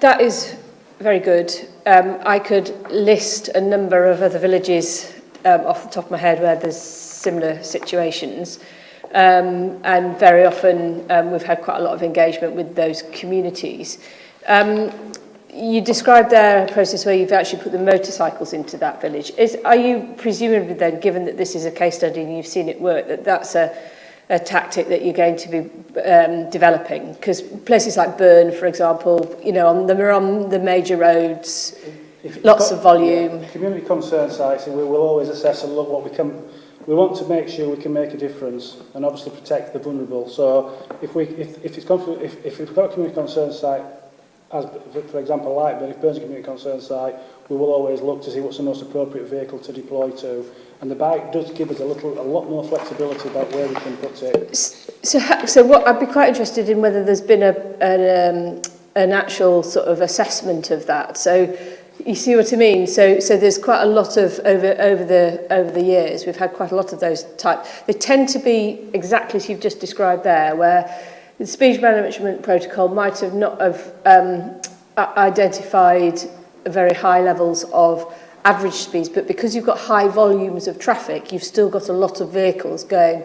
that is very good. I could list a number of other villages off the top of my head where there's similar situations. And very often we've had quite a lot of engagement with those communities. You described there a process where you've actually put the motorcycles into that village. Are you presumably then, given that this is a case study and you've seen it work, that that's a tactic that you're going to be developing? Because places like Burn, for example, you know, they're on the major roads, lots of volume. Yeah, community concern sites, we will always assess and look what we can. We want to make sure we can make a difference and obviously protect the vulnerable. So if we've got a community concern site, as for example, like Burn, if Burn's a community concern site, we will always look to see what's the most appropriate vehicle to deploy to. And the bike does give us a lot more flexibility about where we can put it. So what I'd be quite interested in whether there's been an actual sort of assessment of that. So you see what I mean? So there's quite a lot of over the years we've had quite a lot of those type. They tend to be exactly as you've just described there, where the speed management protocol might have not have identified very high levels of average speeds, but because you've got high volumes of traffic, you've still got a lot of vehicles going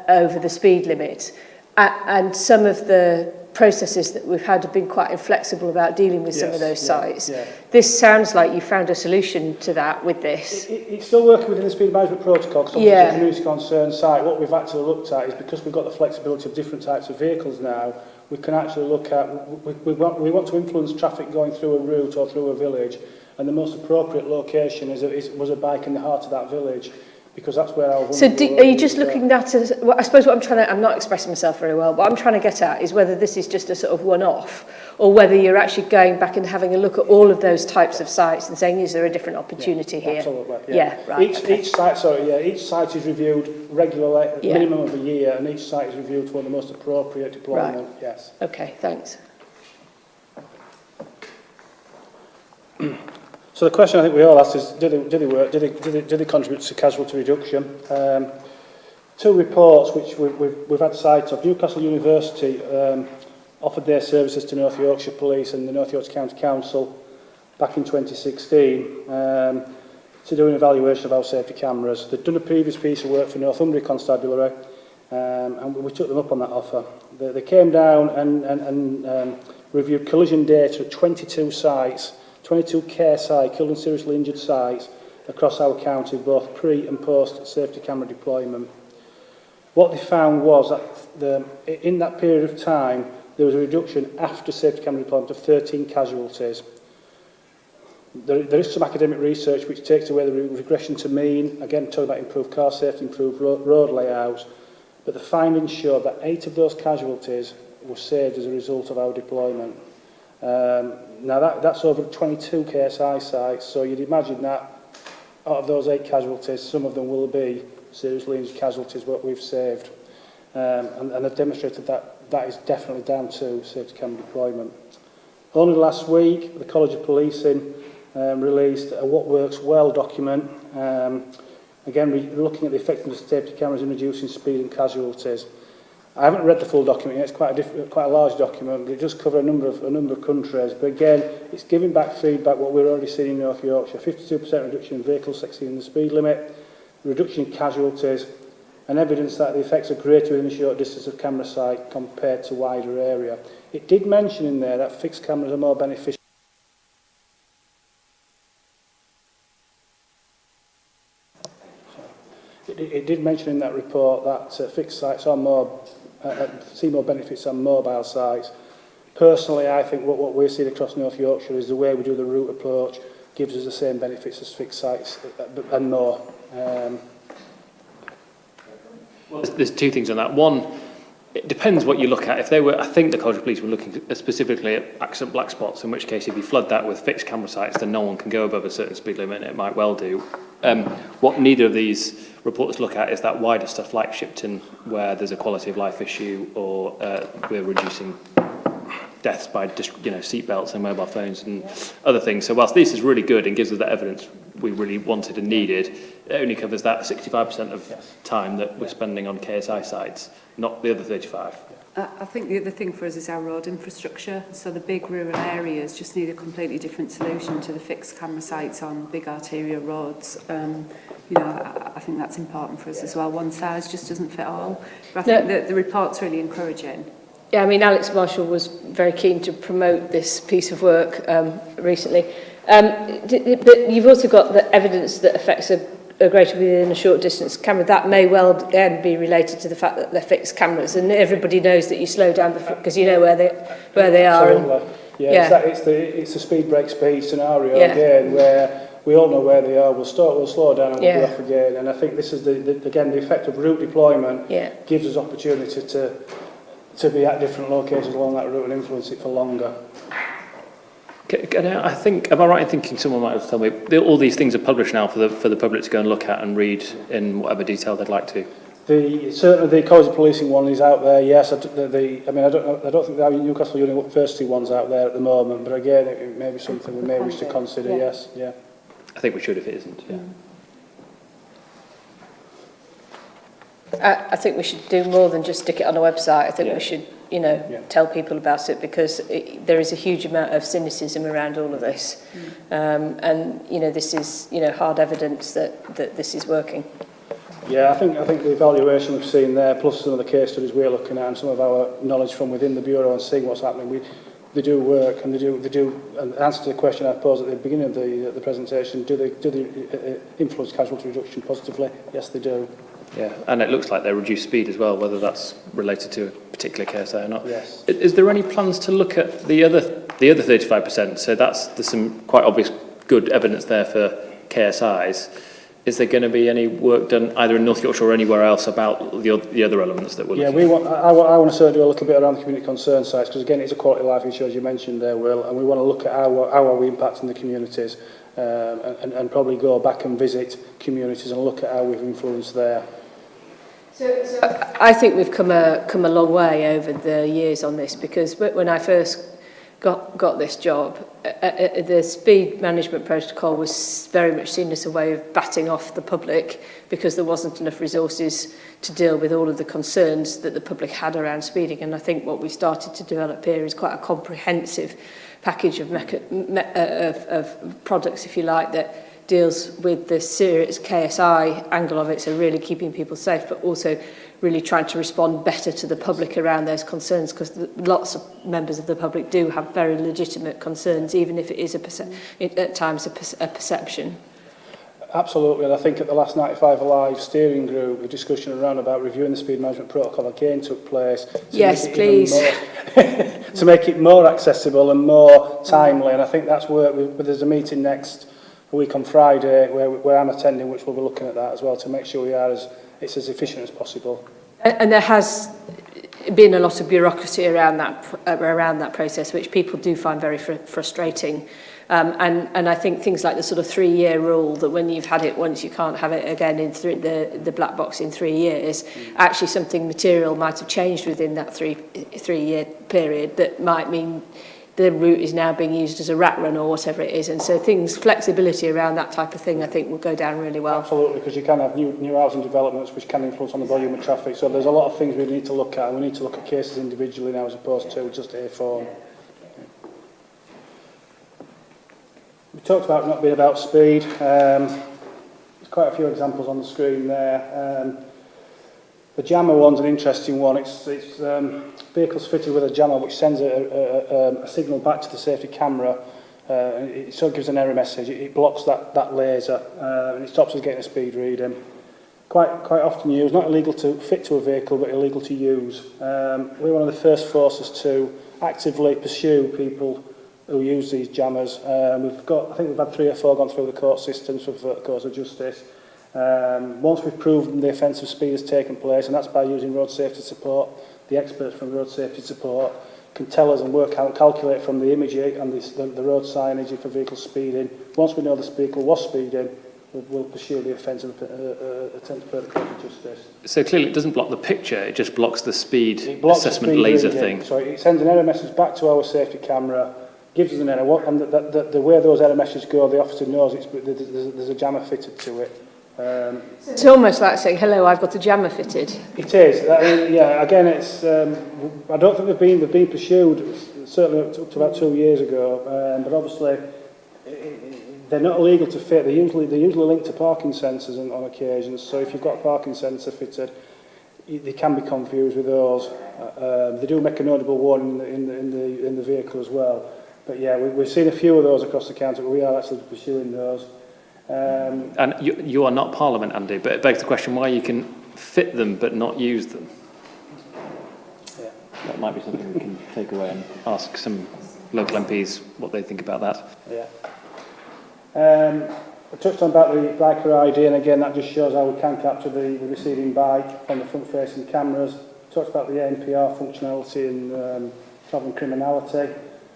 over the speed limit. And some of the processes that we've had have been quite inflexible about dealing with some of those sites. Yeah. This sounds like you found a solution to that with this. It's still working within the speed management protocol, because it's a community concern site. What we've actually looked at is, because we've got the flexibility of different types of vehicles now, we can actually look at, we want to influence traffic going through a route or through a village, and the most appropriate location was a bike in the heart of that village, because that's where our... So are you just looking at, well, I suppose what I'm not expressing myself very well, what I'm trying to get at is whether this is just a sort of one-off, or whether you're actually going back and having a look at all of those types of sites and saying, is there a different opportunity here? Absolutely. Right. Each site is reviewed regularly, minimum of a year, and each site is reviewed for the most appropriate deployment. Right. Yes. Okay, thanks. So the question I think we all asked is, did they work? Did they contribute to casualty reduction? 2 reports which we've had sight of. Newcastle University offered their services to North Yorkshire Police and the North Yorkshire County Council back in 2016 to do an evaluation of our safety cameras. They'd done a previous piece of work for Northumbria Constabulary, and we took them up on that offer. They came down and reviewed collision data at 22 sites, 22 care sites, killed and seriously injured sites across our county, both pre and post safety camera deployment. What they found was that in that period of time, there was a reduction after safety camera deployment of 13 casualties. there is some academic research which takes away the regression to mean, again talking about improved car safety, improved road layouts, but the findings show that 8 of those casualties were saved as a result of our deployment. Now that's over 22 KSI sites, so you'd imagine that out of those 8 casualties, some of them will be seriously injured casualties what we've saved. And they've demonstrated that that is definitely down to safety camera deployment. Only last week, the College of Policing released a What Works Well document, again looking at the effectiveness of safety cameras in reducing speed and casualties. I haven't read the full document yet, it's quite a large document, but it does cover a number of countries. But again, it's giving back feedback what we're already seeing in North Yorkshire, 52% reduction in vehicles exceeding the speed limit, reduction in casualties, and evidence that the effects are greater within a short distance of camera site compared to wider area. It did mention in there that fixed cameras are more beneficial. It did mention in that report that fixed sites are see more benefits on mobile sites. Personally, I think what we're seeing across North Yorkshire is the way we do the route approach gives us the same benefits as fixed sites and more. Well, there's 2 things on that. One, it depends what you look at. If they were, I think the College of Police were looking specifically at accident black spots, in which case if you flood that with fixed camera sites, then no one can go above a certain speed limit, and it might well do. What neither of these reports look at is that wider stuff like Shipton, where there's a quality of life issue, or we're reducing deaths by seat belts and mobile phones and other things. So whilst this is really good and gives us the evidence we really wanted and needed, it only covers that 65% of time that we're spending on KSI sites, not the other 35%. I think the other thing for us is our road infrastructure. So the big rural areas just need a completely different solution to the fixed camera sites on big arterial roads. I think that's important for us as well. One size just doesn't fit all. But I think that the report's really encouraging. Yeah, I mean, Alex Marshall was very keen to promote this piece of work recently. But you've also got the evidence that effects are greater within a short distance camera. That may well again be related to the fact that they're fixed cameras, and everybody knows that you slow down because you know where they are. Absolutely. It's the speed break speed scenario again, where we all know where they are. We'll slow down and we'll be off again. And I think this is again the effect of route deployment gives us opportunity to be at different locations along that route and influence it for longer. I think, am I right in thinking someone might have told me all these things are published now for the public to go and look at and read in whatever detail they'd like to? Certainly the College of Policing one is out there. Yes, I don't think the Newcastle University one's out there at the moment. But again, it may be something we may wish to consider. Yes, yeah. I think we should if it isn't. Yeah. I think we should do more than just stick it on a website. I think we should, tell people about it, because there is a huge amount of cynicism around all of this. And, this is, hard evidence that this is working. Yeah, I think the evaluation we've seen there, plus some of the case studies we're looking at and some of our knowledge from within the Bureau and seeing what's happening, they do work, and they do. And answer to the question I posed at the beginning of the presentation, do they influence casualty reduction positively? Yes, they do. Yeah, and it looks like they reduce speed as well, whether that's related to a particular KSI or not. Yes. Is there any plans to look at the other 35%? So there's some quite obvious good evidence there for KSIs. Is there going to be any work done either in North Yorkshire or anywhere else about the other elements that we're looking at? I want to certainly do a little bit around the community concern sites, because again it's a quality of life issue, as you mentioned there, Will, and we want to look at how are we impacting the communities, and probably go back and visit communities and look at how we've influenced there. So I think we've come a long way over the years on this, because when I first got this job, the speed management protocol was very much seen as a way of batting off the public, because there wasn't enough resources to deal with all of the concerns that the public had around speeding. And I think what we started to develop here is quite a comprehensive package of products, if you like, that deals with the serious KSI angle of it, so really keeping people safe, but also really trying to respond better to the public around those concerns, because lots of members of the public do have very legitimate concerns, even if it is at times a perception. Absolutely, and I think at the last 95 Alive steering group, the discussion around about reviewing the speed management protocol again took place. Yes, please. To make it more accessible and more timely, and I think that's where there's a meeting next week on Friday where I'm attending, which we'll be looking at that as well to make sure it's as efficient as possible. And there has been a lot of bureaucracy around that process, which people do find very frustrating. And I think things like the sort of 3-year rule that when you've had it once, you can't have it again in the black box in 3 years. Actually, something material might have changed within that three-year period that might mean the route is now being used as a rat run or whatever it is. And so flexibility around that type of thing, I think, will go down really well. Absolutely, because you can have new housing developments which can influence on the volume of traffic. So there's a lot of things we need to look at. We need to look at cases individually now as opposed to just a form. We talked about not being about speed. There's quite a few examples on the screen there. The jammer one's an interesting one. It's vehicles fitted with a jammer which sends a signal back to the safety camera. It sort of gives an error message. It blocks that laser and it stops us getting a speed reading. Quite often used, not illegal to fit to a vehicle, but illegal to use. We're one of the first forces to actively pursue people who use these jammers. I think we've had 3 or 4 gone through the court systems for the courts of justice. Once we've proven the offence of speed has taken place, and that's by using road safety support, the experts from road safety support can tell us and work out, calculate from the imagery and the road signage if a vehicle's speeding. Once we know the vehicle was speeding, we'll pursue the offence of attempt to pervert the court of justice. So clearly it doesn't block the picture, it just blocks the speed assessment the speed laser reading. thing. So it sends an error message back to our safety camera, gives us an error, and the way those error messages go, the officer knows there's a jammer fitted to it. It's almost like saying, hello, I've got a jammer fitted. It is. I mean, yeah, again, it's. I don't think they've been pursued, certainly up to about 2 years ago, but obviously they're not illegal to fit. They're usually linked to parking sensors on occasions, so if you've got a parking sensor fitted, they can be confused with those. They do make a notable warning in the vehicle as well. But yeah, we've seen a few of those across the county, but we are actually pursuing those. And you are not Parliament, Andy, but it begs the question why you can fit them but not use them. Yeah. That might be something we can take away and ask some local MPs what they think about that. Yeah. I touched on about the biker ID, and again that just shows how we can capture the receding bike from the front-facing cameras. Talked about the ANPR functionality in travelling criminality.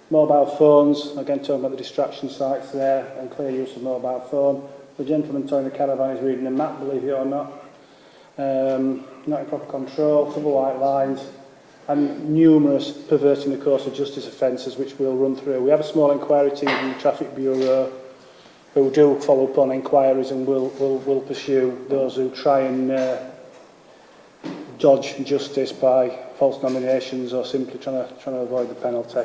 Mobile phones, again talking about the distraction sites there and clear use of mobile phone. The gentleman towing the caravan is reading a map, believe it or not. Not in proper control, double white lines, and numerous perverting the course of justice offences which we'll run through. We have a small inquiry team from the Traffic Bureau who do follow up on inquiries and will pursue those who try and dodge justice by false nominations or simply trying to avoid the penalty.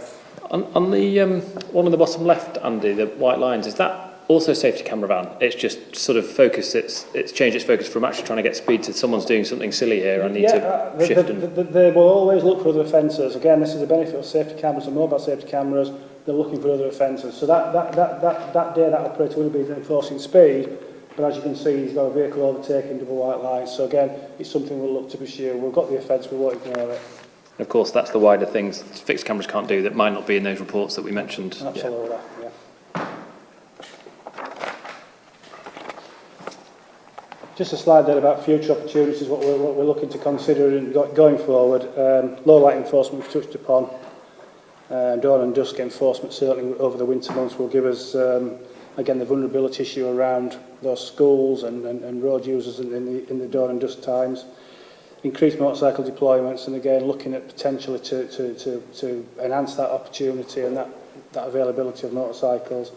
On the one on the bottom left, Andy, the white lines, is that also safety camera van? It's just sort of focus. It's changed its focus from actually trying to get speed to someone's doing something silly here. I need to shift. They will always look for other offences. Again, this is the benefit of safety cameras and mobile safety cameras. They're looking for other offences. So that day, that operator will be enforcing speed. But as you can see, he's got a vehicle overtaking double white lines. So again, it's something we'll look to pursue. We've got the offence, we won't ignore it. Of course, that's the wider things fixed cameras can't do that might not be in those reports that we mentioned. Absolutely, yeah. Just a slide there about future opportunities, what we're looking to consider in going forward. Low light enforcement we've touched upon. Dawn and dusk enforcement certainly over the winter months will give us, again, the vulnerability issue around those schools and road users in the dawn and dusk times. Increased motorcycle deployments, and again looking at potentially to enhance that opportunity and that availability of motorcycles.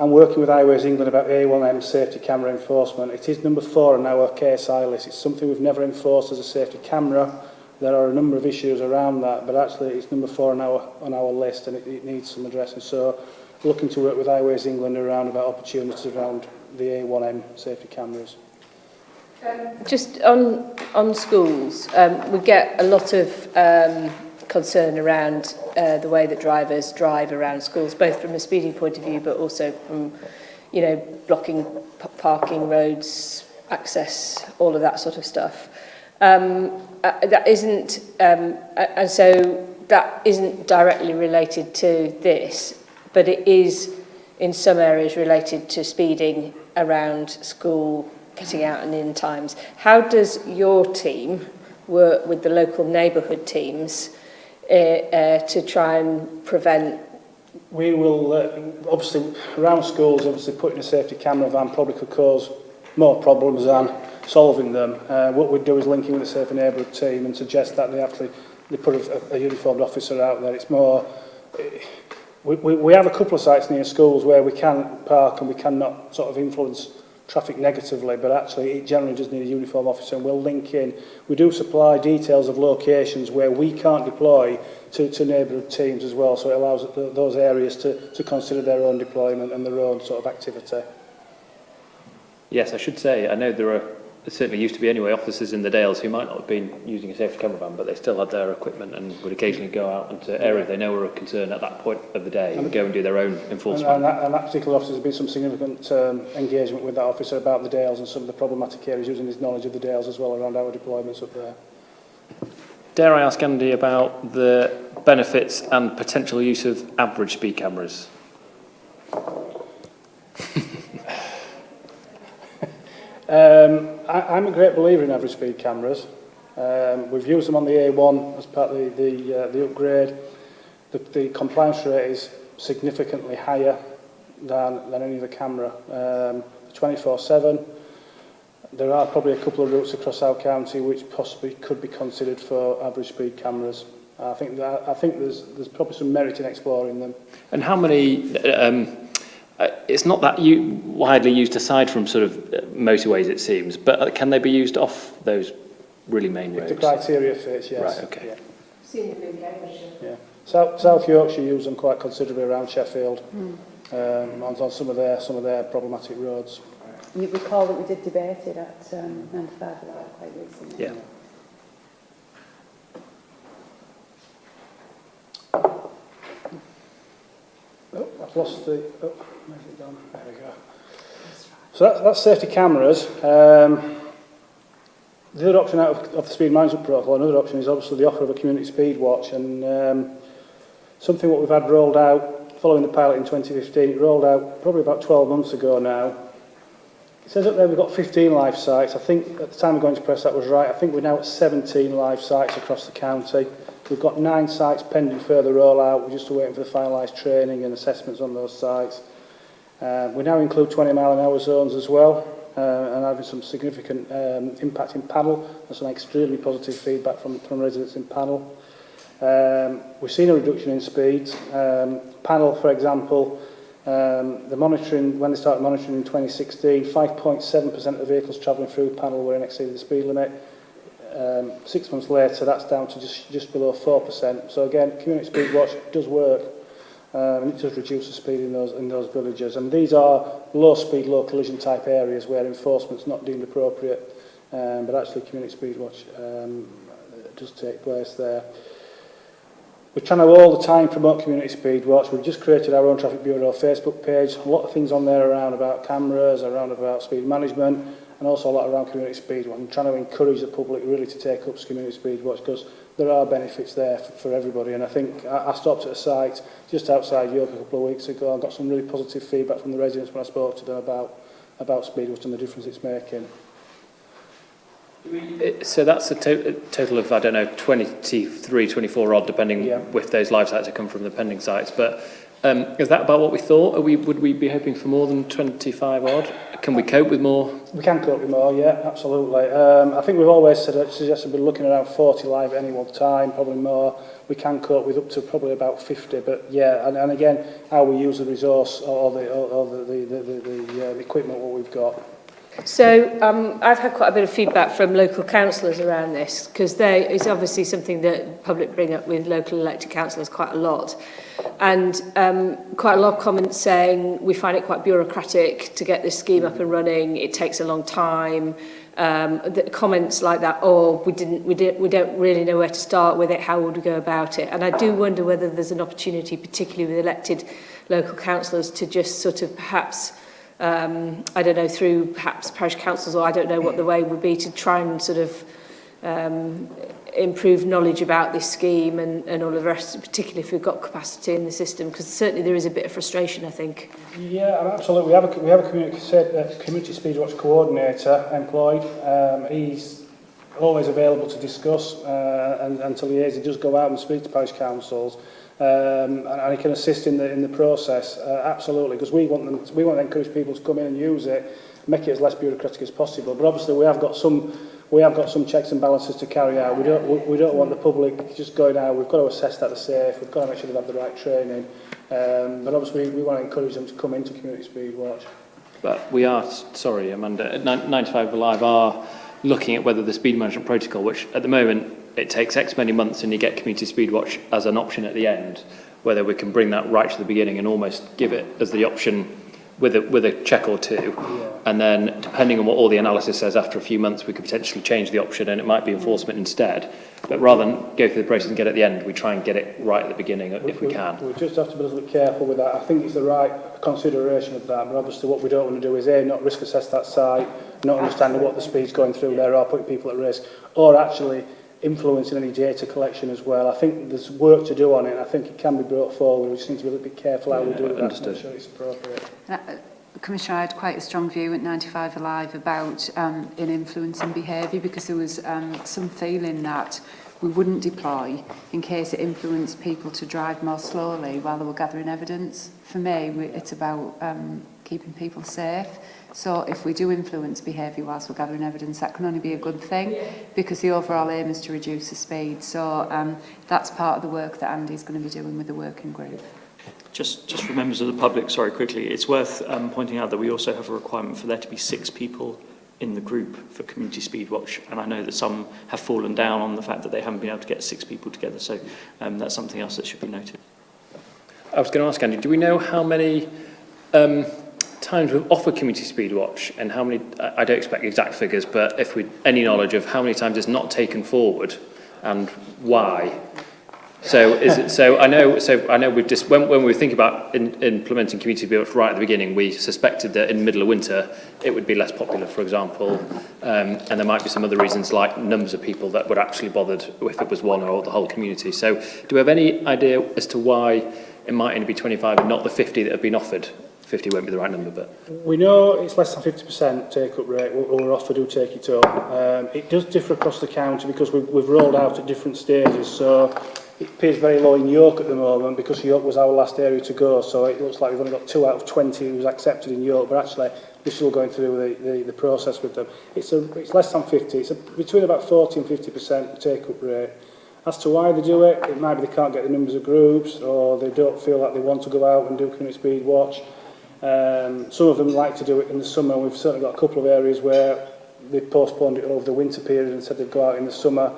And working with Highways England about A1M safety camera enforcement. It is number 4 on our KSI list. It's something we've never enforced as a safety camera. There are a number of issues around that, but actually it's number 4 on our list, and it needs some addressing. So looking to work with Highways England around about opportunities around the A1M safety cameras. Just on schools, we get a lot of concern around the way that drivers drive around schools, both from a speeding point of view, but also from you know, blocking parking, roads, access, all of that sort of stuff. That isn't, and so that isn't directly related to this, but it is in some areas related to speeding around school, getting out and in times. How does your team work with the local neighbourhood teams to try and prevent? We will, obviously, around schools, obviously putting a safety camera van probably could cause more problems than solving them. What we'd do is link in with the Safer Neighbourhood team and suggest that they put a uniformed officer out there. It's more, we have a couple of sites near schools where we can park and we cannot sort of influence traffic negatively, but actually it generally does need a uniform officer, and we'll link in. We do supply details of locations where we can't deploy to neighbourhood teams as well, so it allows those areas to consider their own deployment and their own sort of activity. Yes, I should say, I know there certainly used to be anyway, officers in the Dales who might not have been using a safety camera van, but they still had their equipment and would occasionally go out into areas they know were of concern at that point of the day and go and do their own enforcement. And that particular officer has been some significant engagement with that officer about the Dales and some of the problematic areas, using his knowledge of the Dales as well around our deployments up there. Dare I ask Andy about the benefits and potential use of average speed cameras? I'm a great believer in average speed cameras. We've used them on the A1 as part of the upgrade. The compliance rate is significantly higher than any other camera. 24/7. There are probably a couple of routes across our county which possibly could be considered for average speed cameras. I think there's probably some merit in exploring them. And how many? It's not that widely used aside from sort of motorways, it seems, but can they be used off those really main roads? If the criteria fits, yes. Right, okay. Yeah. Seen them in Cambridgeshire. Yeah. South Yorkshire use them quite considerably around Sheffield, on some of their problematic roads. You recall that we did debate it at 95 quite recently. Yeah. Oh, I've lost the... Oh, where's it gone? There we go. So that's safety cameras. The other option out of the speed management protocol, another option is obviously the offer of a community speed watch, and something what we've had rolled out following the pilot in 2015, it rolled out probably about 12 months ago now. It says up there we've got 15 live sites. I think at the time of going to press that was right. I think we're now at 17 live sites across the county. We've got 9 sites pending further rollout. We're just waiting for the finalised training and assessments on those sites. We now include 20-mile-an-hour zones as well, and having some significant impact in panel and some extremely positive feedback from residents in panel. We've seen a reduction in speeds. Panel, for example, the monitoring, when they started monitoring in 2016, 5.7% of the vehicles travelling through panel were in exceeding the speed limit. 6 months later, that's down to just below 4%. So again, community speed watch does work, and it does reduce the speed in those villages. And these are low speed, low collision type areas where enforcement's not deemed appropriate, but actually community speed watch does take place there. We try to all the time promote community speed watch. We've just created our own Traffic Bureau Facebook page. A lot of things on there around about cameras, around about speed management, and also a lot around community speed watch. I'm trying to encourage the public really to take up community speed watch because there are benefits there for everybody. And I think I stopped at a site just outside York a couple of weeks ago and got some really positive feedback from the residents when I spoke to them about speed watch and the difference it's making. So that's a total of, I don't know, 23, 24 odd, depending if those live sites have come from the pending sites. But is that about what we thought? Would we be hoping for more than 25 odd? Can we cope with more? We can cope with more, yeah, absolutely. I think we've always suggested we're looking around 40 live at any one time, probably more. We can cope with up to probably about 50, but yeah, and again, how we use the resource or the equipment what we've got. So I've had quite a bit of feedback from local councillors around this because it's obviously something that the public bring up with local elected councillors quite a lot, and quite a lot of comments saying we find it quite bureaucratic to get this scheme up and running. It takes a long time. The comments like that, we don't really know where to start with it. How would we go about it? And I do wonder whether there's an opportunity, particularly with elected local councillors, to just sort of perhaps I don't know, through perhaps parish councils, or I don't know what the way would be to try and sort of improve knowledge about this scheme and all of the rest, particularly if we've got capacity in the system, because certainly there is a bit of frustration, I think. Yeah, absolutely. We have a community speedwatch coordinator employed. He's always available to discuss and to liaise. He does go out and speak to parish councils, and he can assist in the process. Absolutely, because we want to encourage people to come in and use it, make it as less bureaucratic as possible. But obviously, we have got some checks and balances to carry out. We don't want the public just going out. We've got to assess that they're safe. We've got to make sure they have the right training. But obviously, we want to encourage them to come into Community Speedwatch. But we are, sorry, Amanda, at 95 Alive are looking at whether the speed management protocol, which at the moment it takes X many months and you get Community Speedwatch as an option at the end, whether we can bring that right to the beginning and almost give it as the option with a check or two. Yeah. And then, depending on what all the analysis says, after a few months, we could potentially change the option and it might be enforcement instead. But rather than go through the process and get it at the end, we try and get it right at the beginning if we can. We just have to be a little bit careful with that. I think it's the right consideration of that, but obviously what we don't want to do is not risk assess that site, not understanding what the speed's going through there or putting people at risk, or actually influencing any data collection as well. I think there's work to do on it. I think it can be brought forward. We just need to be a little bit careful how we do that to make sure it's appropriate. Commissioner, I had quite a strong view at 95 Alive about in influencing behaviour, because there was some feeling that we wouldn't deploy in case it influenced people to drive more slowly while they were gathering evidence. For me, it's about keeping people safe. So if we do influence behaviour whilst we're gathering evidence, that can only be a good thing, because the overall aim is to reduce the speed. So that's part of the work that Andy's going to be doing with the working group. Just for members of the public, sorry, quickly, it's worth pointing out that we also have a requirement for there to be 6 people in the group for Community Speedwatch, and I know that some have fallen down on the fact that they haven't been able to get 6 people together, so that's something else that should be noted. I was going to ask Andy, do we know how many times we've offered Community Speedwatch and how many, I don't expect exact figures, but if we any knowledge of how many times it's not taken forward and why? So is it, so I know we've just when we were thinking about implementing Community Speedwatch right at the beginning, we suspected that in the middle of winter it would be less popular, for example, and there might be some other reasons like numbers of people that would actually bothered if it was one or the whole community. So do we have any idea as to why it might only be 25 and not the 50 that have been offered? 50 won't be the right number, but we know it's less than 50% take-up rate. We're offered to take it up. It does differ across the county because we've rolled out at different stages. So it appears very low in York at the moment because York was our last area to go. So it looks like we've only got 2 out of 20 who's accepted in York, but actually we're still going through the process with them. It's less than 50. It's between about 40 and 50% take-up rate. As to why they do it, it might be they can't get the numbers of groups, or they don't feel like they want to go out and do Community Speed Watch. Some of them like to do it in the summer. We've certainly got a couple of areas where they've postponed it over the winter period and said they'd go out in the summer.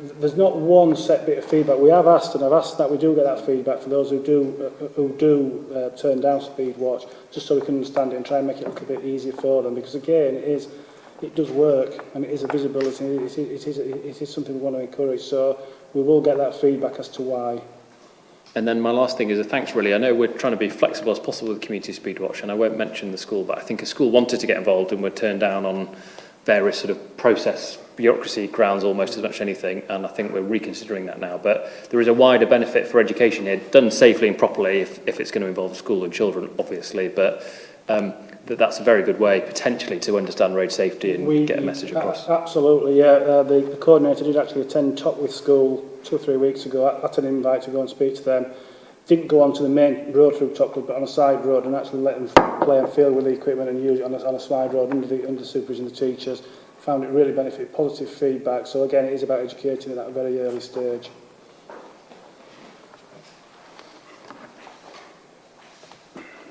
There's not one set bit of feedback. We have asked, and I've asked that we do get that feedback for those who do turn down Speed Watch, just so we can understand it and try and make it a little bit easier for them. Because again, it does work, and it is a visibility. It is something we want to encourage. So we will get that feedback as to why. And then my last thing is a thanks really. I know we're trying to be flexible as possible with Community Speedwatch, and I won't mention the school, but I think a school wanted to get involved and were turned down on various sort of process, bureaucracy grounds almost as much as anything, and I think we're reconsidering that now. But there is a wider benefit for education here, done safely and properly if it's going to involve school and children, obviously, but that's a very good way potentially to understand road safety and get a message across. Absolutely, yeah. The coordinator did actually attend Topwith School 2 or 3 weeks ago at an invite to go and speak to them. Didn't go on to the main road through Topwith, but on a side road, and actually let them play and feel with the equipment and use it on a side road under supervision of the teachers. Found it really benefited, positive feedback. So again, it is about educating at that very early stage.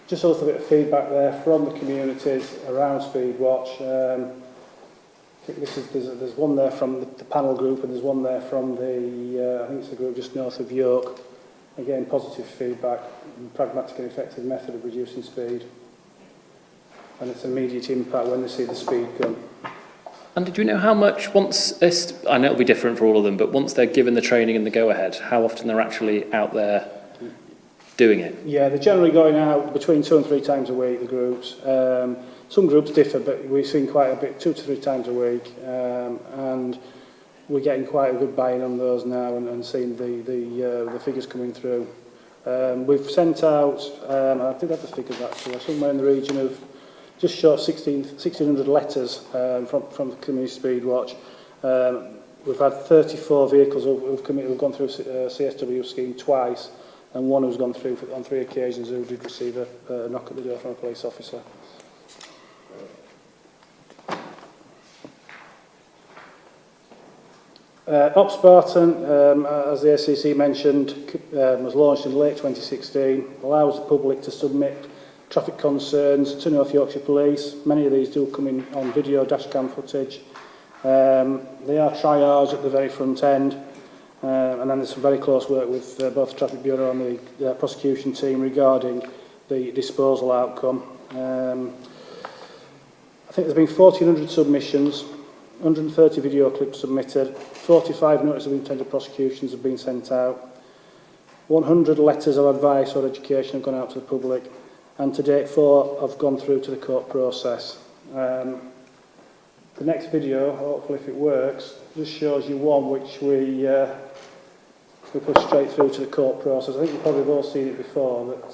Just a little bit of feedback there from the communities around Speedwatch. I think there's one there from the panel group, and there's one there from the I think it's the group just north of York. Again, positive feedback, pragmatic and effective method of reducing speed, and its immediate impact when they see the speed gun. And did you know how much once this? I know it'll be different for all of them, but once they're given the training and the go-ahead, how often they're actually out there doing it? Yeah, they're generally going out between 2 and 3 times a week, the groups. Some groups differ, but we've seen quite a bit, 2 to 3 times a week. And we're getting quite a good buy-in on those now and seeing the figures coming through. We've sent out, I did have the figures actually, somewhere in the region of just short 1,600 letters from the Community Speed Watch. We've had 34 vehicles who've gone through CSW scheme twice, and one who's gone through on 3 occasions who did receive a knock at the door from a police officer. Op Spartan, as the SCC mentioned, was launched in late 2016, allows the public to submit traffic concerns to North Yorkshire Police. Many of these do come in on video dashcam footage. They are triage at the very front end, and then there's some very close work with both the Traffic Bureau and the prosecution team regarding the disposal outcome. I think there's been 1,400 submissions, 130 video clips submitted, 45 notices of intended prosecutions have been sent out, 100 letters of advice or education have gone out to the public, and to date 4 have gone through to the court process. The next video, hopefully if it works, just shows you one which we push straight through to the court process. I think you've probably all seen it before, but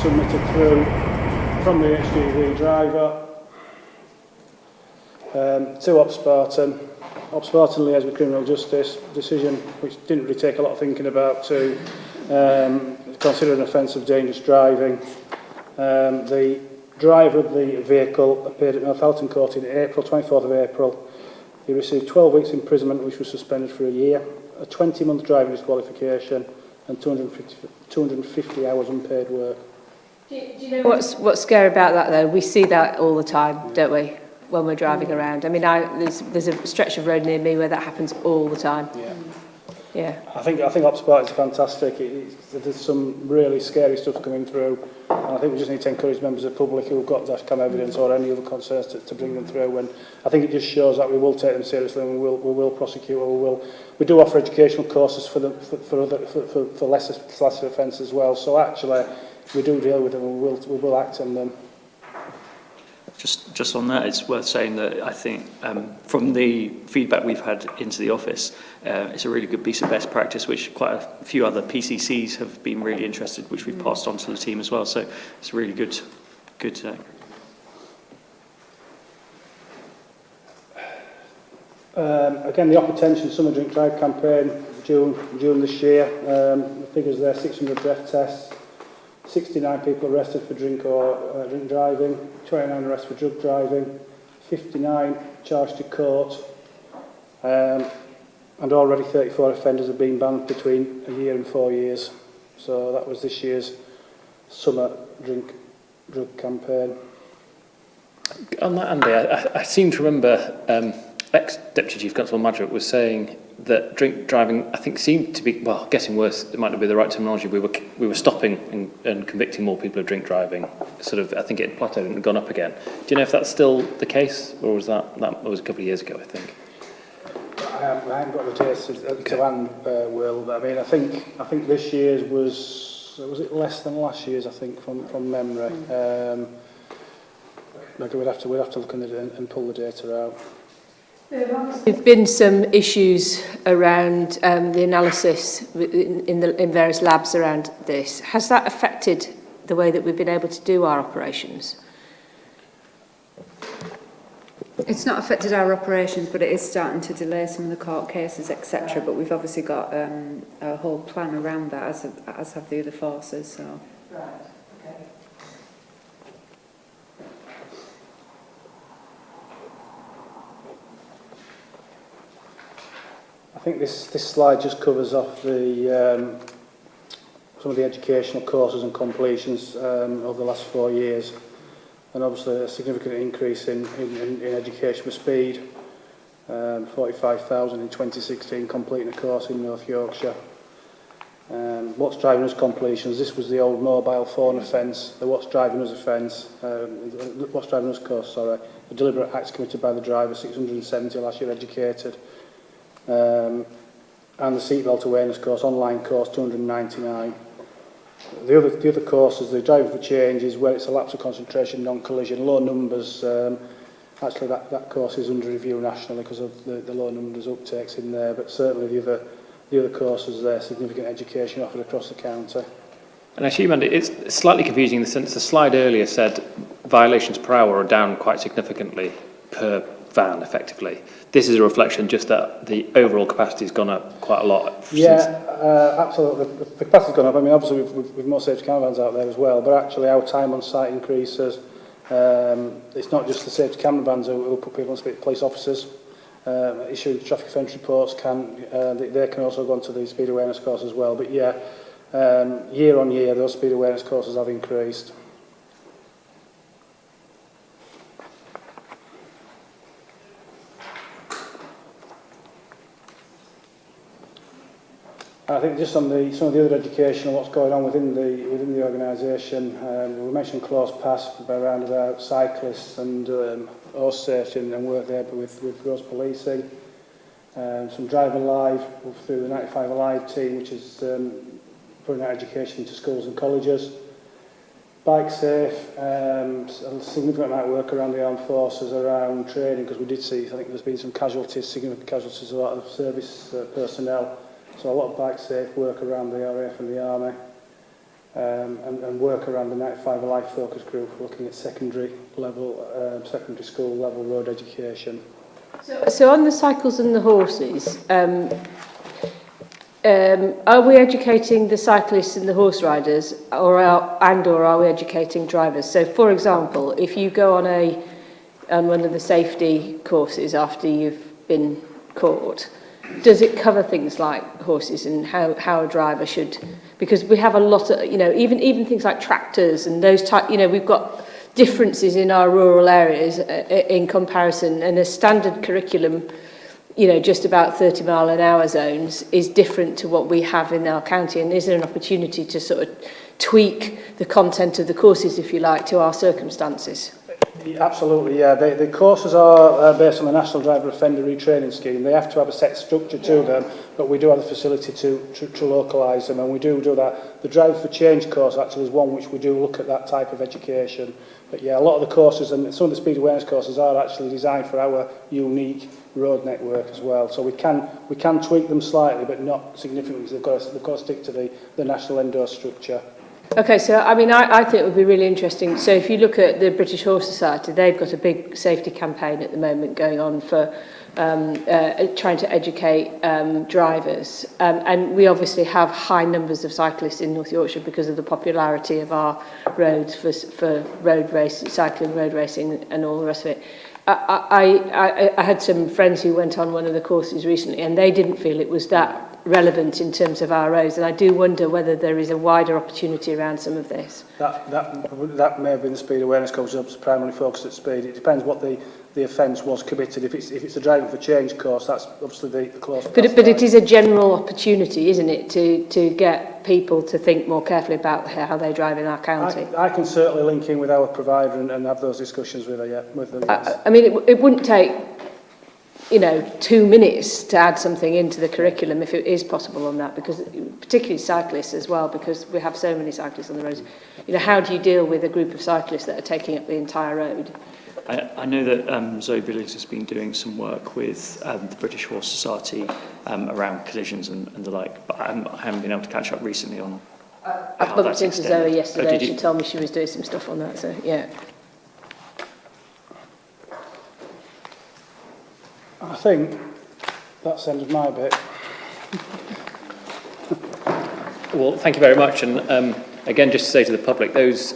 submitted through from the HGV driver to Op Spartan. Op Spartan liaised with Criminal Justice, decision which didn't really take a lot of thinking about to consider an offence of dangerous driving. The driver of the vehicle appeared at Northallerton Court in April, 24th of April. He received 12 weeks imprisonment, which was suspended for a year, a 20-month driving disqualification and 250 hours unpaid work. Do you know what's scary about that though? We see that all the time, don't we, when we're driving around? I mean, there's a stretch of road near me where that happens all the time. Yeah. Yeah. I think Op Spartan's fantastic. There's some really scary stuff coming through, and I think we just need to encourage members of the public who've got dashcam evidence or any other concerns to bring them through. And I think it just shows that we will take them seriously and we will prosecute. We do offer educational courses for lesser offences as well. So actually, we do deal with them and we will act on them. Just on that, it's worth saying that I think from the feedback we've had into the office, it's a really good piece of best practice, which quite a few other PCCs have been really interested, which we've passed on to the team as well. So it's really good. Again, the Op Attention Summer Drink Drive campaign, June this year. The figures there: 600 breath tests. 69 people arrested for drink driving, 29 arrests for drug driving, 59 charged to court, and already 34 offenders have been banned between a year and 4 years. So that was this year's summer drug campaign. On that, Andy, I seem to remember ex-Deputy Chief Constable Madrick was saying that drink driving, I think, seemed to be, well, getting worse. It might not be the right terminology. We were stopping and convicting more people of drink driving. Sort of, I think it had plateaued and gone up again. Do you know if that's still the case, or was that was a couple of years ago? I think. I haven't got the dates to hand, Will. But I mean, I think this year's was it less than last year's? I think from memory. Maybe we'd have to look in and pull the data out. There've been some issues around the analysis in various labs around this. Has that affected the way that we've been able to do our operations? It's not affected our operations, but it is starting to delay some of the court cases, etc. But we've obviously got a whole plan around that, as have the other forces. So. Right. Okay. I think this slide just covers off the some of the educational courses and completions over the last 4 years, and obviously a significant increase in education for speed. 45,000 in 2016 completing a course in North Yorkshire. What's driving us completions? This was the old mobile phone offence. The what's driving us offence, what's driving us course, sorry, the deliberate acts committed by the driver, 670 last year educated. And the seatbelt awareness course, online course, 299. The other courses, the driving for change, is where it's a lapse of concentration, non-collision, low numbers. Actually, that course is under review nationally because of the low numbers uptakes in there, but certainly the other courses there, significant education offered across the county. And actually, Mandy, it's slightly confusing in the sense the slide earlier said violations per hour are down quite significantly per van, effectively. This is a reflection just that the overall capacity has gone up quite a lot. Absolutely. The capacity's gone up. I mean, obviously, we've more safety caravans out there as well, but actually our time on site increases. It's not just the safety camera vans who will put people on speed, police officers. Issue traffic offence reports they can also go onto the speed awareness course as well. But yeah, year on year, those speed awareness courses have increased. I think just on some of the other education and what's going on within the organisation, we mentioned close pass around about cyclists and horse safety and work there with roads policing. Some driving live through the 95 Alive team, which is putting out education into schools and colleges. Bike safe, a significant amount of work around the armed forces around training, because we did see, I think there's been some casualties, significant casualties, a lot of service personnel. So a lot of bike safe work around the RAF and the Army, and work around the 95 Alive focus group, looking at secondary school level road education. So on the cycles and the horses, are we educating the cyclists and the horse riders, or are we educating drivers? So, for example, if you go on one of the safety courses after you've been caught, does it cover things like horses and how a driver should? Because we have a lot of, even things like tractors and those type, we've got differences in our rural areas in comparison, and a standard curriculum, just about 30 mile an hour zones is different to what we have in our county. And is there an opportunity to sort of tweak the content of the courses, if you like, to our circumstances? Absolutely, yeah. The courses are based on the National Driver Offender Retraining Scheme. They have to have a set structure to them, but we do have the facility to localise them, and we do that. The Drive for Change course actually is one which we do look at that type of education. But yeah, a lot of the courses and some of the speed awareness courses are actually designed for our unique road network as well. So we can tweak them slightly, but not significantly. They've got to stick to the national endorsed structure. Okay, so I mean, I think it would be really interesting. So if you look at the British Horse Society, they've got a big safety campaign at the moment going on for trying to educate drivers. And we obviously have high numbers of cyclists in North Yorkshire because of the popularity of our roads for road racing, cycling, road racing and all the rest of it. I had some friends who went on one of the courses recently, and they didn't feel it was that relevant in terms of our roads, and I do wonder whether there is a wider opportunity around some of this. That may have been the speed awareness course, primarily focused at speed. It depends what the offence was committed. If it's a driving for change course, that's obviously the close. But it is a general opportunity, isn't it, to get people to think more carefully about how they drive in our county. I can certainly link in with our provider and have those discussions with her. Yeah, with them. Yes. I mean, it wouldn't take 2 minutes to add something into the curriculum if it is possible on that, because particularly cyclists as well, because we have so many cyclists on the roads. How do you deal with a group of cyclists that are taking up the entire road? I know that Zoe Billings has been doing some work with the British Horse Society around collisions and the like, but I haven't been able to catch up recently on I bumped into Zoe yesterday and she told me she was doing some stuff on that, so yeah. I think that's the end of my bit. Well, thank you very much. And again, just to say to the public, those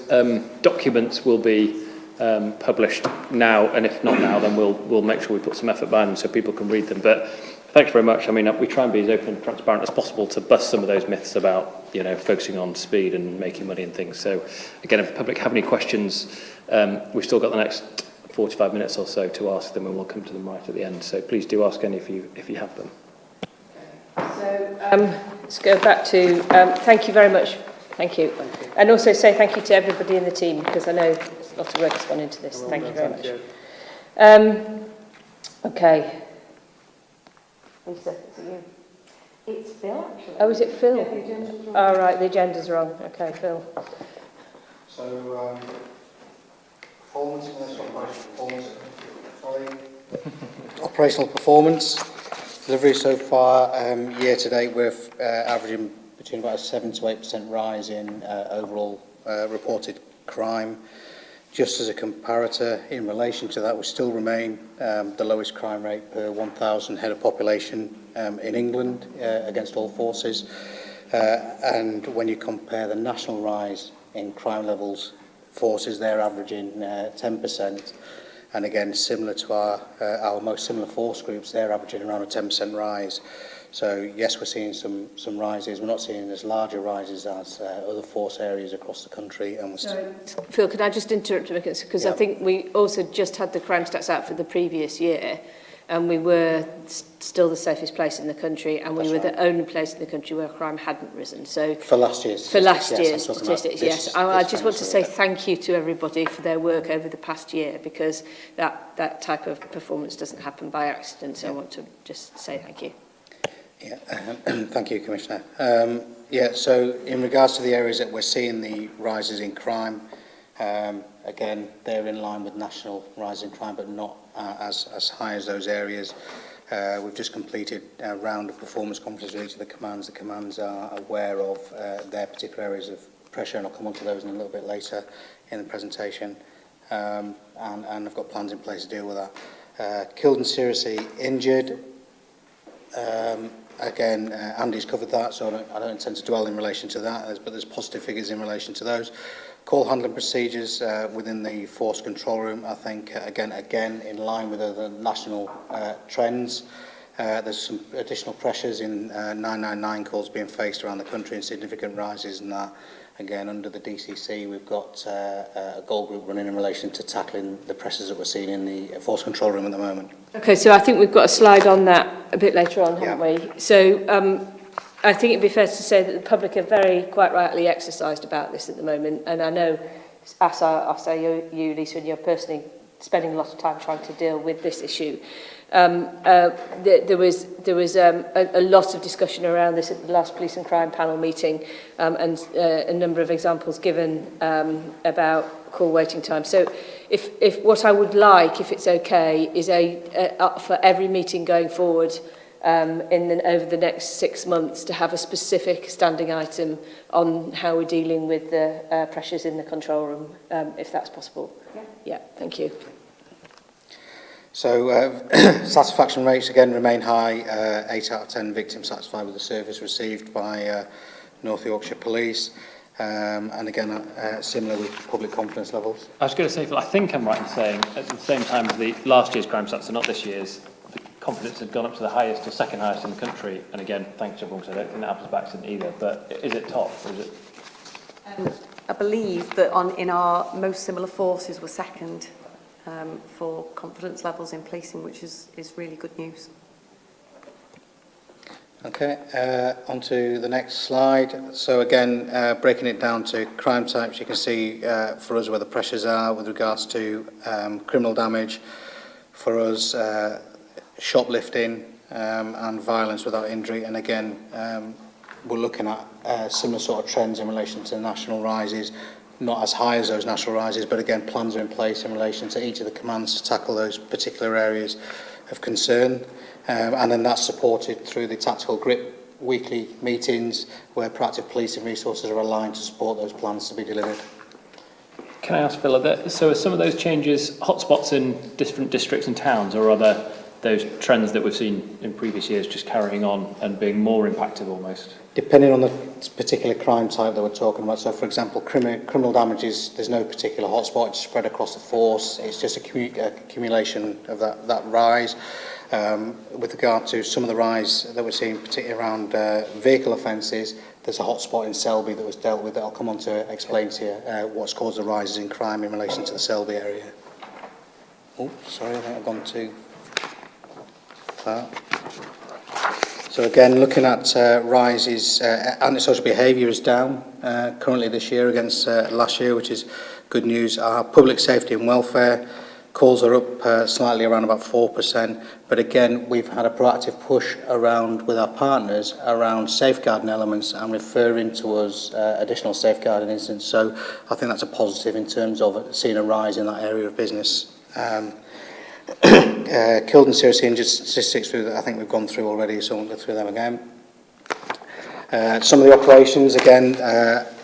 documents will be published now, and if not now, then we'll make sure we put some effort behind them so people can read them. But Thanks very much. I mean, we try and be as open and transparent as possible to bust some of those myths about, you know, focusing on speed and making money and things. So, again, if the public have any questions, we've still got the next 45 minutes or so to ask them, and we'll come to them right at the end. So please do ask any if you have them. So let's go back to thank you very much. Thank you. And also say thank you to everybody in the team, because I know there's a lot of work has gone into this. Thank you very much. Okay. Lisa, is it you? It's Phil, actually. Oh, is it Phil? Yeah, the agenda's wrong. Oh, right, the agenda's wrong. Okay, Phil. So, performance, operational performance, delivery so far, year to date, we're averaging between about a 7 to 8% rise in overall reported crime. Just as a comparator, in relation to that, we still remain the lowest crime rate per 1,000 head of population in England against all forces. And when you compare the national rise in crime levels, forces, they're averaging 10%. And again, similar to our most similar force groups, they're averaging around a 10% rise. So yes, we're seeing some rises. We're not seeing as larger rises as other force areas across the country. And we're Phil, can I just interrupt you because I think we also just had the crime stats out for the previous year, and we were still the safest place in the country, and we were the only place in the country where crime hadn't risen. So for last year's statistics, yes. I just want to say thank you to everybody for their work over the past year, because that type of performance doesn't happen by accident. So I want to just say thank you. Yeah, thank you, Commissioner. So in regards to the areas that we're seeing the rises in crime, again, they're in line with national rise in crime, but not as high as those areas. We've just completed a round of performance conferences with each of the commands. The commands are aware of their particular areas of pressure, and I'll come on to those in a little bit later in the presentation. And I've got plans in place to deal with that. Killed and seriously injured. Again, Andy's covered that, so I don't intend to dwell in relation to that, but there's positive figures in relation to those. Call handling procedures within the force control room, I think, again, in line with other national trends. There's some additional pressures in 999 calls being faced around the country, and significant rises in that. Again, under the DCC, we've got a goal group running in relation to tackling the pressures that we're seeing in the force control room at the moment. Okay, so I think we've got a slide on that a bit later on, haven't we? So I think it'd be fair to say that the public are very, quite rightly exercised about this at the moment. And I know, as I say you, Lisa, and you're personally spending a lot of time trying to deal with this issue. There was a lot of discussion around this at the last police and crime panel meeting, and a number of examples given about call waiting time. So if what I would like, if it's okay, is for every meeting going forward over the next 6 months to have a specific standing item on how we're dealing with the pressures in the control room, if that's possible. Yeah, thank you. So satisfaction rates again remain high. 8 out of 10 victims satisfied with the service received by North Yorkshire Police, and again similar with public confidence levels. I was going to say, Phil, I think I'm right in saying at the same time as the last year's crime stats are not this year's, the confidence had gone up to the highest or second highest in the country. And again, thanks to everyone, because I don't think that happens by accident either. But is it top, or is it? I believe that in our most similar forces we're second for confidence levels in policing, which is really good news. Okay, on to the next slide. So again, breaking it down to crime types, you can see for us where the pressures are with regards to criminal damage. For us, shoplifting and violence without injury. And again, we're looking at similar sort of trends in relation to national rises. Not as high as those national rises, but again, plans are in place in relation to each of the commands to tackle those particular areas of concern. And then that's supported through the Tactical Grip weekly meetings where proactive policing resources are aligned to support those plans to be delivered. Can I ask, Phil, are some of those changes hotspots in different districts and towns, or are those trends that we've seen in previous years just carrying on and being more impacted almost? Depending on the particular crime type that we're talking about. So, for example, criminal damages, there's no particular hotspot, it's spread across the force. It's just a accumulation of that rise. With regard to some of the rise that we're seeing, particularly around vehicle offences, there's a hotspot in Selby that was dealt with that I'll come on to explain to you what's caused the rises in crime in relation to the Selby area. Oh, sorry, I think I've gone too far. So again, looking at rises, antisocial behaviour is down currently this year against last year, which is good news. Our public safety and welfare calls are up slightly, around about 4%. But again, we've had a proactive push around with our partners around safeguarding elements and referring to us additional safeguarding incidents. So I think that's a positive in terms of seeing a rise in that area of business. Killed and seriously injured statistics, I think we've gone through already, so I won't go through them again. Some of the operations, again,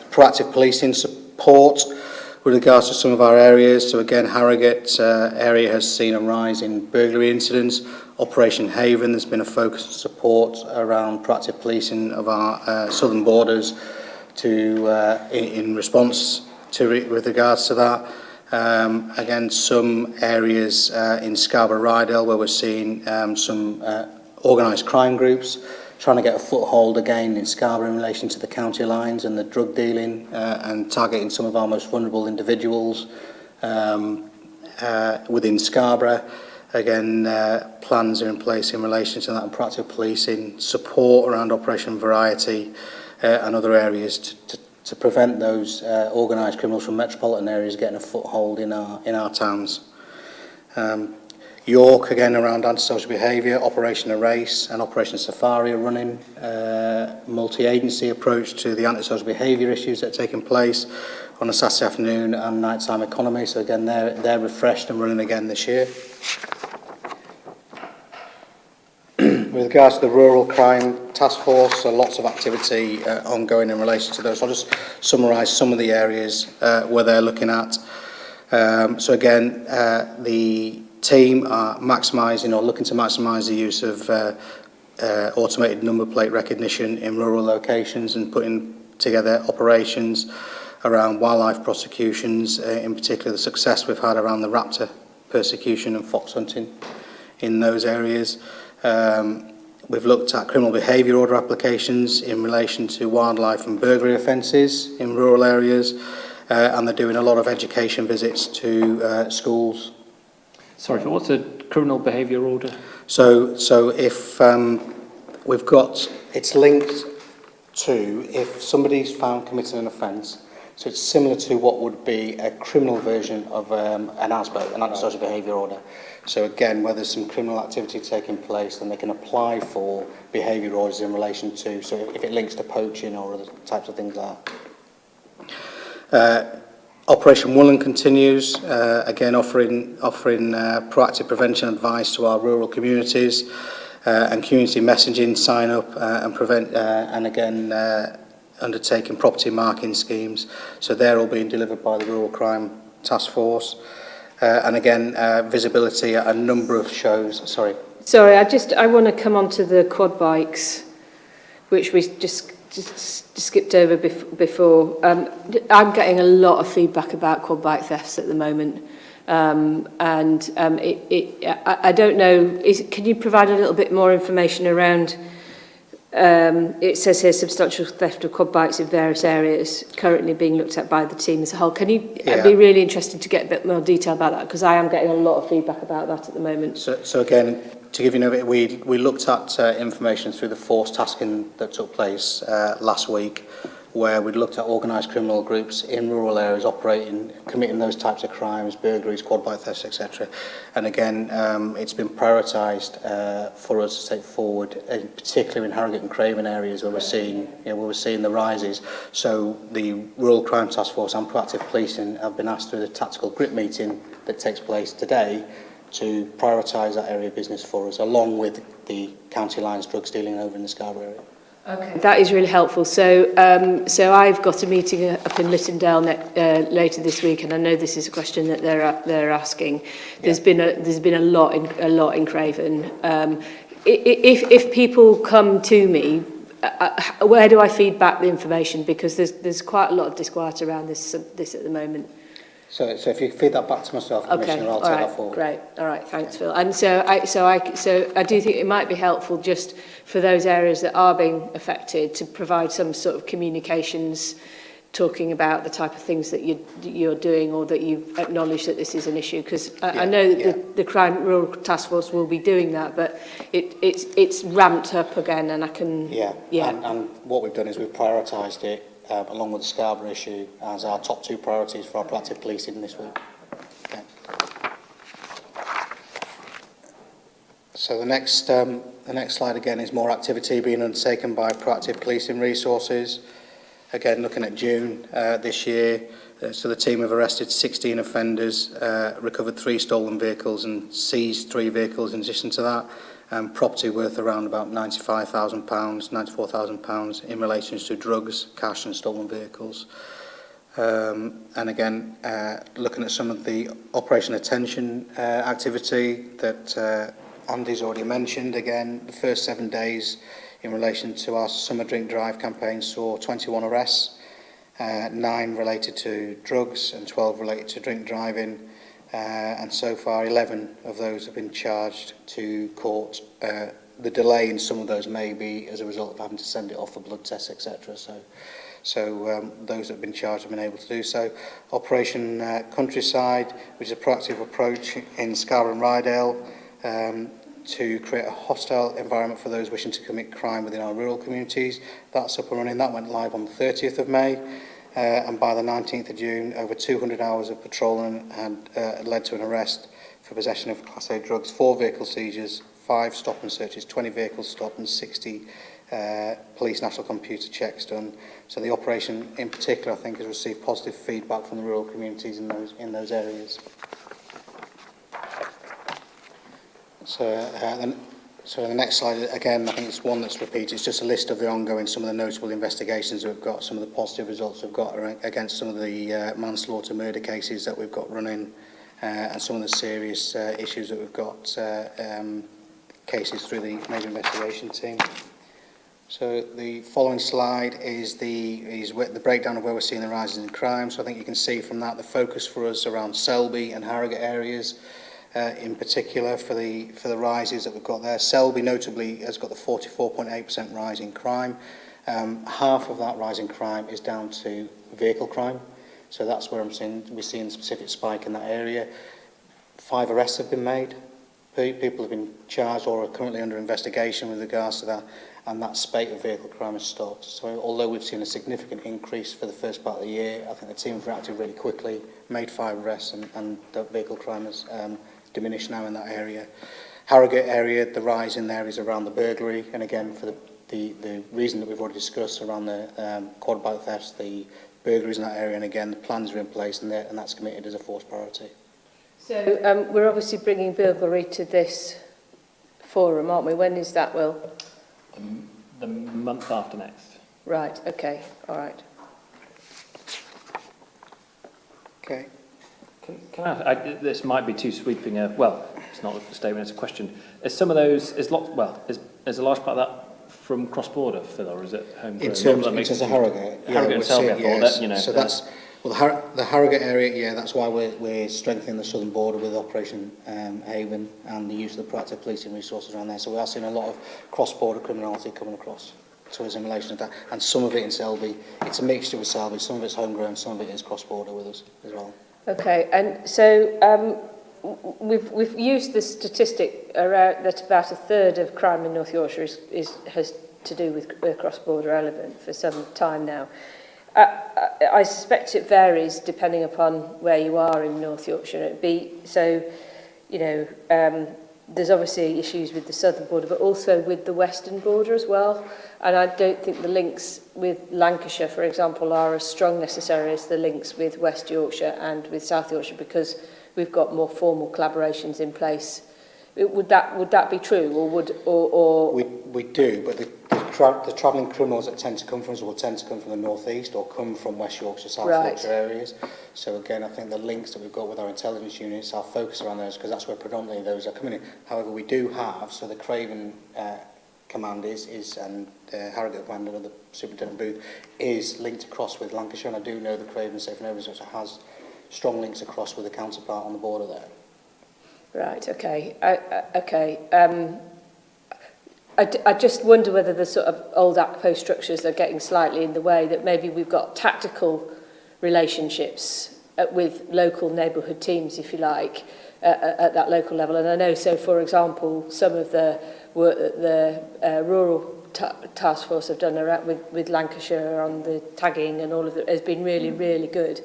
proactive policing support with regards to some of our areas. So again, Harrogate area has seen a rise in burglary incidents. Operation Haven, there's been a focus on support around proactive policing of our southern borders in response to with regards to that. Again, some areas in Scarborough Rydell where we're seeing some organised crime groups trying to get a foothold again in Scarborough in relation to the county lines and the drug dealing and targeting some of our most vulnerable individuals within Scarborough. Again, plans are in place in relation to that and proactive policing, support around Operation Variety and other areas to prevent those organised criminals from metropolitan areas getting a foothold in our towns. York, again, around antisocial behaviour, Operation Erase and Operation Safari are running. Multi-agency approach to the antisocial behaviour issues that are taking place on a Saturday afternoon and nighttime economy. So again, they're refreshed and running again this year. With regards to the Rural Crime Task Force, so lots of activity ongoing in relation to those. I'll just summarise some of the areas where they're looking at. So again, the team are maximising or looking to maximise the use of automated number plate recognition in rural locations and putting together operations around wildlife prosecutions, in particular the success we've had around the raptor persecution and fox hunting in those areas. We've looked at criminal behaviour order applications in relation to wildlife and burglary offences in rural areas, and they're doing a lot of education visits to schools. Sorry, but what's a criminal behaviour order? So if we've got, it's linked to if somebody's found committing an offence, so it's similar to what would be a criminal version of an ASBO, an antisocial behaviour order. So again, where there's some criminal activity taking place, then they can apply for behaviour orders in relation to, so if it links to poaching or other types of things like that. Operation Woolen continues, again offering proactive prevention advice to our rural communities and community messaging, sign up and prevent, and again undertaking property marking schemes. So they're all being delivered by the Rural Crime Task Force. And again, visibility at a number of shows. Sorry, I want to come on to the quad bikes, which we just skipped over before. I'm getting a lot of feedback about quad bike thefts at the moment. I don't know, can you provide a little bit more information around, it says here substantial theft of quad bikes in various areas currently being looked at by the team as a whole. Can you, I'd be really interested to get a bit more detail about that, because I am getting a lot of feedback about that at the moment. So again, to give you an idea, we looked at information through the force tasking that took place last week, where we looked at organised criminal groups in rural areas operating, committing those types of crimes, burglaries, quad bike thefts, etc. And again, it's been prioritised for us to take forward, particularly in Harrogate and Craven areas where we're seeing, the rises. So the Rural Crime Task Force and Proactive Policing have been asked through the tactical grip meeting that takes place today to prioritise that area of business for us, along with the county lines drugs dealing over in the Scarborough area. Okay, that is really helpful. So, I've got a meeting up in Littondale later this week, and I know this is a question that they're asking. There's been a lot in Craven. If people come to me, where do I feed back the information? Because there's quite a lot of disquiet around this at the moment. So if you feed that back to myself, Commissioner, I'll all take right, that forward. great. All right, thanks, Phil. And so I do think it might be helpful just for those areas that are being affected to provide some sort of communications talking about the type of things that you're doing or that you've acknowledged that this is an issue, because I know that the Crime Rural Task Force will be doing that, but it's ramped up again, and I can... Yeah. And what we've done is we've prioritised it along with the Scarborough issue as our top 2 priorities for our proactive policing this week. Okay. So the next slide again is more activity being undertaken by proactive policing resources. Again, looking at June this year, so the team have arrested 16 offenders, recovered 3 stolen vehicles and seized 3 vehicles in addition to that. Property worth around about £95,000, £94,000 in relation to drugs, cash and stolen vehicles. And again, looking at some of the operation attention activity that Andy's already mentioned. Again, the first 7 days in relation to our Summer Drink Drive campaign saw 21 arrests, 9 related to drugs and 12 related to drink driving. And so far 11 of those have been charged to court. The delay in some of those may be as a result of having to send it off for blood tests, etc. So those that have been charged have been able to do so. Operation Countryside, which is a proactive approach in Scarborough and Rydale to create a hostile environment for those wishing to commit crime within our rural communities. That's up and running. That went live on the 30th of May. And by the 19th of June, over 200 hours of patrolling had led to an arrest for possession of Class A drugs, 4 vehicle seizures, 5 stop and searches, 20 vehicles stopped and 60 police national computer checks done. So the operation in particular, I think, has received positive feedback from the rural communities in those areas. So the next slide, again, I think it's one that's repeated. It's just a list of the ongoing, some of the notable investigations that we've got, some of the positive results we've got against some of the manslaughter murder cases that we've got running, and some of the serious issues that we've got cases through the major investigation team. So the following slide is the breakdown of where we're seeing the rises in crime. So I think you can see from that the focus for us around Selby and Harrogate areas. In particular for the rises that we've got there. Selby notably has got the 44.8% rise in crime. Half of that rise in crime is down to vehicle crime. So that's where we're seeing a specific spike in that area. 5 arrests have been made. People have been charged or are currently under investigation with regards to that, and that spate of vehicle crime has stopped. So although we've seen a significant increase for the first part of the year, I think the team have reacted really quickly, made 5 arrests, and the vehicle crime has diminished now in that area. Harrogate area, the rise in there is around the burglary, and again for the reason that we've already discussed around the quad bike thefts, the burglaries in that area, and again the plans are in place and that's committed as a force priority. So we're obviously bringing burglary to this forum, aren't we? When is that, Will? The month after next. Right, okay, all right. Okay. Can I, this might be too sweeping well, it's not a statement, it's a question. Is some of those, is a large part of that from cross-border, Phil, or is it homegrown? In terms of Harrogate? Harrogate and Selby, I thought, that, you know. So that's, well, the Harrogate area, yeah, that's why we're strengthening the southern border with Operation Haven and the use of the proactive policing resources around there. So we are seeing a lot of cross-border criminality coming across to us in relation to that. And some of it in Selby, it's a mixture with Selby, some of it's homegrown, some of it is cross-border with us as well. Okay, and so we've used the statistic around that about a third of crime in North Yorkshire has to do with a cross-border element for some time now. I suspect it varies depending upon where you are in North Yorkshire. There's obviously issues with the southern border, but also with the western border as well. And I don't think the links with Lancashire, for example, are as strong necessarily as the links with West Yorkshire and with South Yorkshire, because we've got more formal collaborations in place. Would that be true, or We do, but the travelling criminals that tend to come from us will tend to come from the northeast or come from West Yorkshire, South Yorkshire areas. So again, I think the links that we've got with our intelligence units, our focus around those, because that's where predominantly those are coming in. However, we do have, so the Craven command and Harrogate command under the Superintendent Booth is linked across with Lancashire, and I do know the Craven Safe and Infrastructure has strong links across with a counterpart on the border there. Right, okay. I just wonder whether the sort of old ACPO structures are getting slightly in the way, that maybe we've got tactical relationships with local neighbourhood teams, if you like, at that local level. And I know, so for example, some of the work that the rural task force have done around with Lancashire on the tagging and all of it has been really, really good.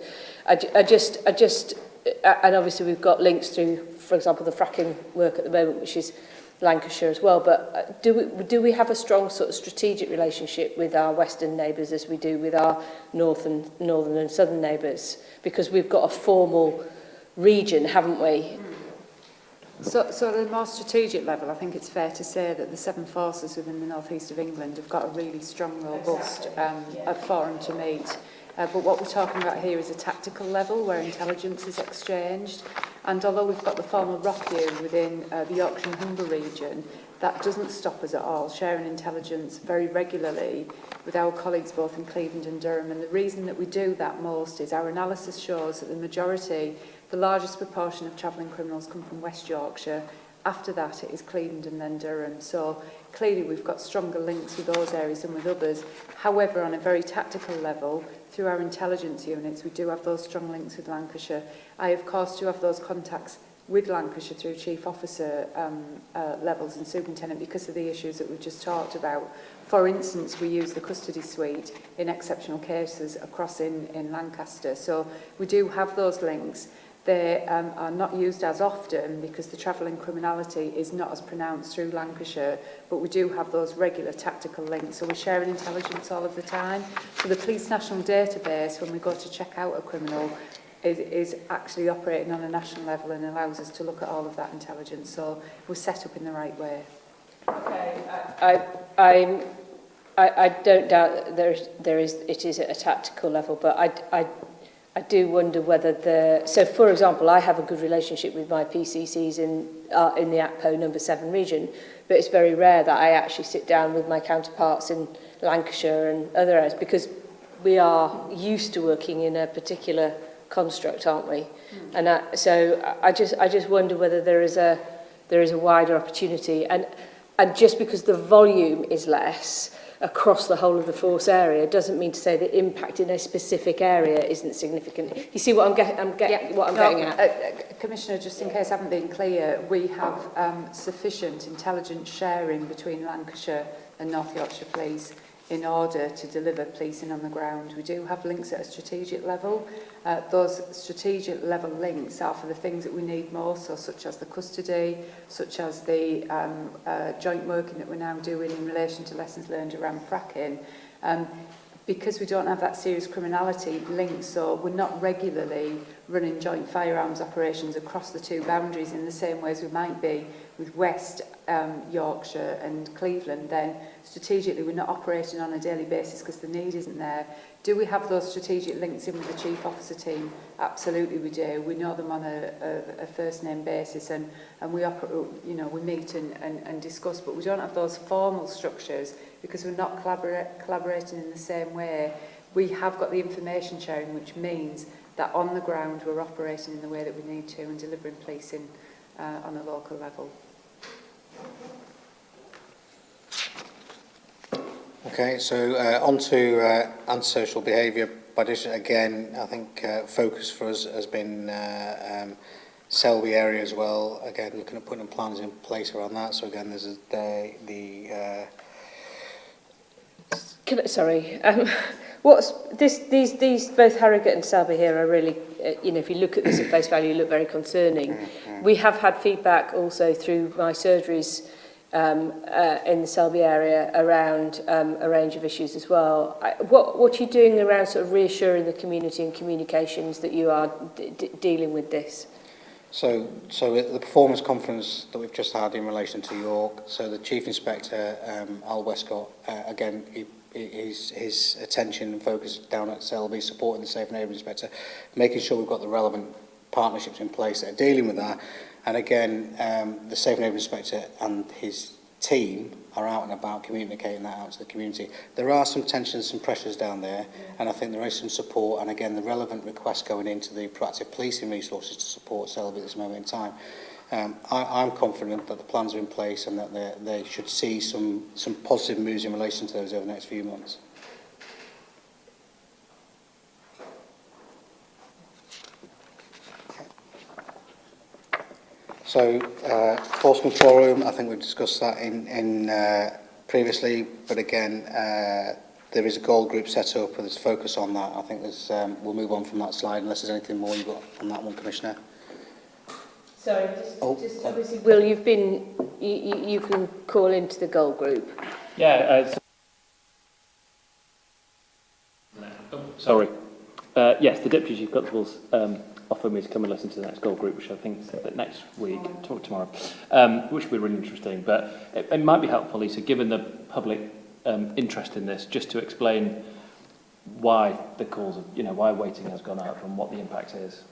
I just, and obviously we've got links through, for example, the fracking work at the moment, which is Lancashire as well. But do we have a strong sort of strategic relationship with our western neighbours as we do with our northern and southern neighbours? Because we've got a formal region, haven't we? So at a more strategic level, I think it's fair to say that the 7 forces within the North East of England have got a really strong, robust forum to meet. But what we're talking about here is a tactical level where intelligence is exchanged. And although we've got the formal ROCU within the Yorkshire and Humber region, that doesn't stop us at all sharing intelligence very regularly with our colleagues both in Cleveland and Durham. And the reason that we do that most is our analysis shows that the largest proportion of travelling criminals come from West Yorkshire. After that, it is Cleveland and then Durham. So clearly we've got stronger links with those areas than with others. However, on a very tactical level, through our intelligence units, we do have those strong links with Lancashire. I, of course, do have those contacts with Lancashire through chief officer levels and superintendent because of the issues that we've just talked about. For instance, we use the custody suite in exceptional cases across in Lancaster. So we do have those links. They are not used as often because the travelling criminality is not as pronounced through Lancashire, but we do have those regular tactical links. So we're sharing intelligence all of the time. So the Police National Database, when we go to check out a criminal, is actually operating on a national level and allows us to look at all of that intelligence. So we're set up in the right way. Okay, I don't doubt that it is at a tactical level, but I do wonder whether so for example, I have a good relationship with my PCCs in the ACPO number 7 region, but it's very rare that I actually sit down with my counterparts in Lancashire and other areas because we are used to working in a particular construct, aren't we? And so I just wonder whether there is a wider opportunity, and just because the volume is less across the whole of the force area doesn't mean to say the impact in a specific area isn't significant. You see what I'm getting at? Commissioner, just in case I haven't been clear, we have sufficient intelligence sharing between Lancashire and North Yorkshire Police in order to deliver policing on the ground. We do have links at a strategic level. Those strategic level links are for the things that we need most, so such as the custody, such as the joint working that we're now doing in relation to lessons learned around fracking. Because we don't have that serious criminality link, so we're not regularly running joint firearms operations across the 2 boundaries in the same way as we might be with West Yorkshire and Cleveland, then strategically we're not operating on a daily basis because the need isn't there. Do we have those strategic links in with the chief officer team? Absolutely we do. We know them on a first name basis, and we we meet and discuss, but we don't have those formal structures because we're not collaborating in the same way. We have got the information sharing, which means that on the ground we're operating in the way that we need to and delivering policing on a local level. Okay, so on to antisocial behaviour. By district, again, I think focus for us has been Selby area as well. Again, looking at putting plans in place around that. So again, there's What's these both Harrogate and Selby here are really, if you look at this at face value, look very concerning. We have had feedback also through my surgeries in the Selby area around a range of issues as well. What are you doing around sort of reassuring the community and communications that you are dealing with this? So at the performance conference that we've just had in relation to York, so the Chief Inspector, Al Westcott, again, his attention and focus down at Selby, supporting the Safe Neighbourhood Inspector, making sure we've got the relevant partnerships in place that are dealing with that. And again, the Safe Neighbourhood Inspector and his team are out and about communicating that out to the community. There are some tensions, some pressures down there, and I think there is some support, and again, the relevant requests going into the proactive policing resources to support Selby at this moment in time. I'm confident that the plans are in place and that they should see some positive moves in relation to those over the next few months. So, force control room, I think we've discussed that in previously, but again, there is a goal group set up with its focus on that. I think there's, we'll move on from that slide unless there's anything more you've got on that one, Commissioner. Sorry, just obviously, Will, you've been, you can call into the goal group. Yeah, sorry. Yes, the Deputy Chief Constables offered me to come and listen to the next goal group, which I think is that next week, tomorrow, which will be really interesting. But it might be helpful, Lisa, given the public interest in this, just to explain why the calls, why waiting has gone up and what the impact is.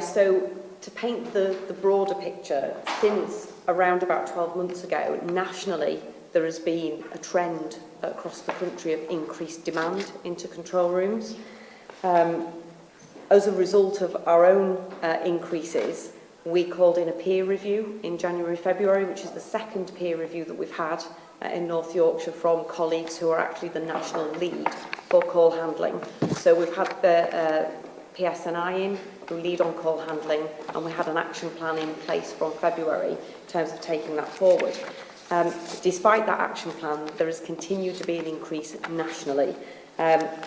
So to paint the broader picture, since around about 12 months ago, nationally, there has been a trend across the country of increased demand into control rooms. As a result of our own increases, we called in a peer review in January, February, which is the second peer review that we've had in North Yorkshire from colleagues who are actually the national lead for call handling. So we've had the PSNI in, who lead on call handling, and we had an action plan in place from February in terms of taking that forward. Despite that action plan, there has continued to be an increase nationally,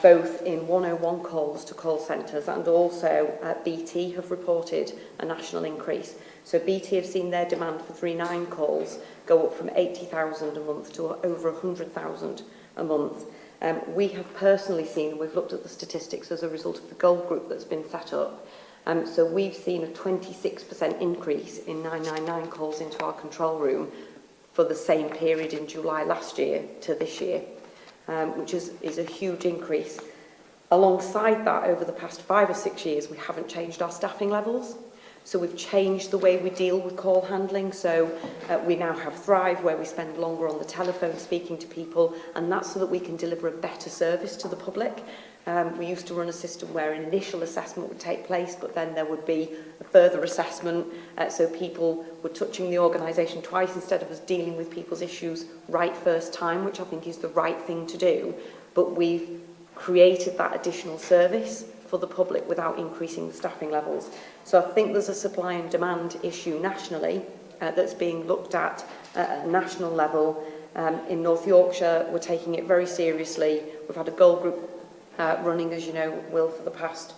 both in 101 calls to call centres, and also BT have reported a national increase. So BT have seen their demand for 39 calls go up from 80,000 a month to over 100,000 a month. We have personally seen, we've looked at the statistics as a result of the goal group that's been set up, so we've seen a 26% increase in 999 calls into our control room for the same period in July last year to this year, which is a huge increase. Alongside that, over the past 5 or 6 years, we haven't changed our staffing levels. So we've changed the way we deal with call handling. So we now have Thrive, where we spend longer on the telephone speaking to people, and that's so that we can deliver a better service to the public. We used to run a system where an initial assessment would take place, but then there would be a further assessment, so people were touching the organisation twice instead of us dealing with people's issues right first time, which I think is the right thing to do. But we've created that additional service for the public without increasing the staffing levels. So I think there's a supply and demand issue nationally that's being looked at a national level. In North Yorkshire, we're taking it very seriously. We've had a goal group running, as you know, Will, for the past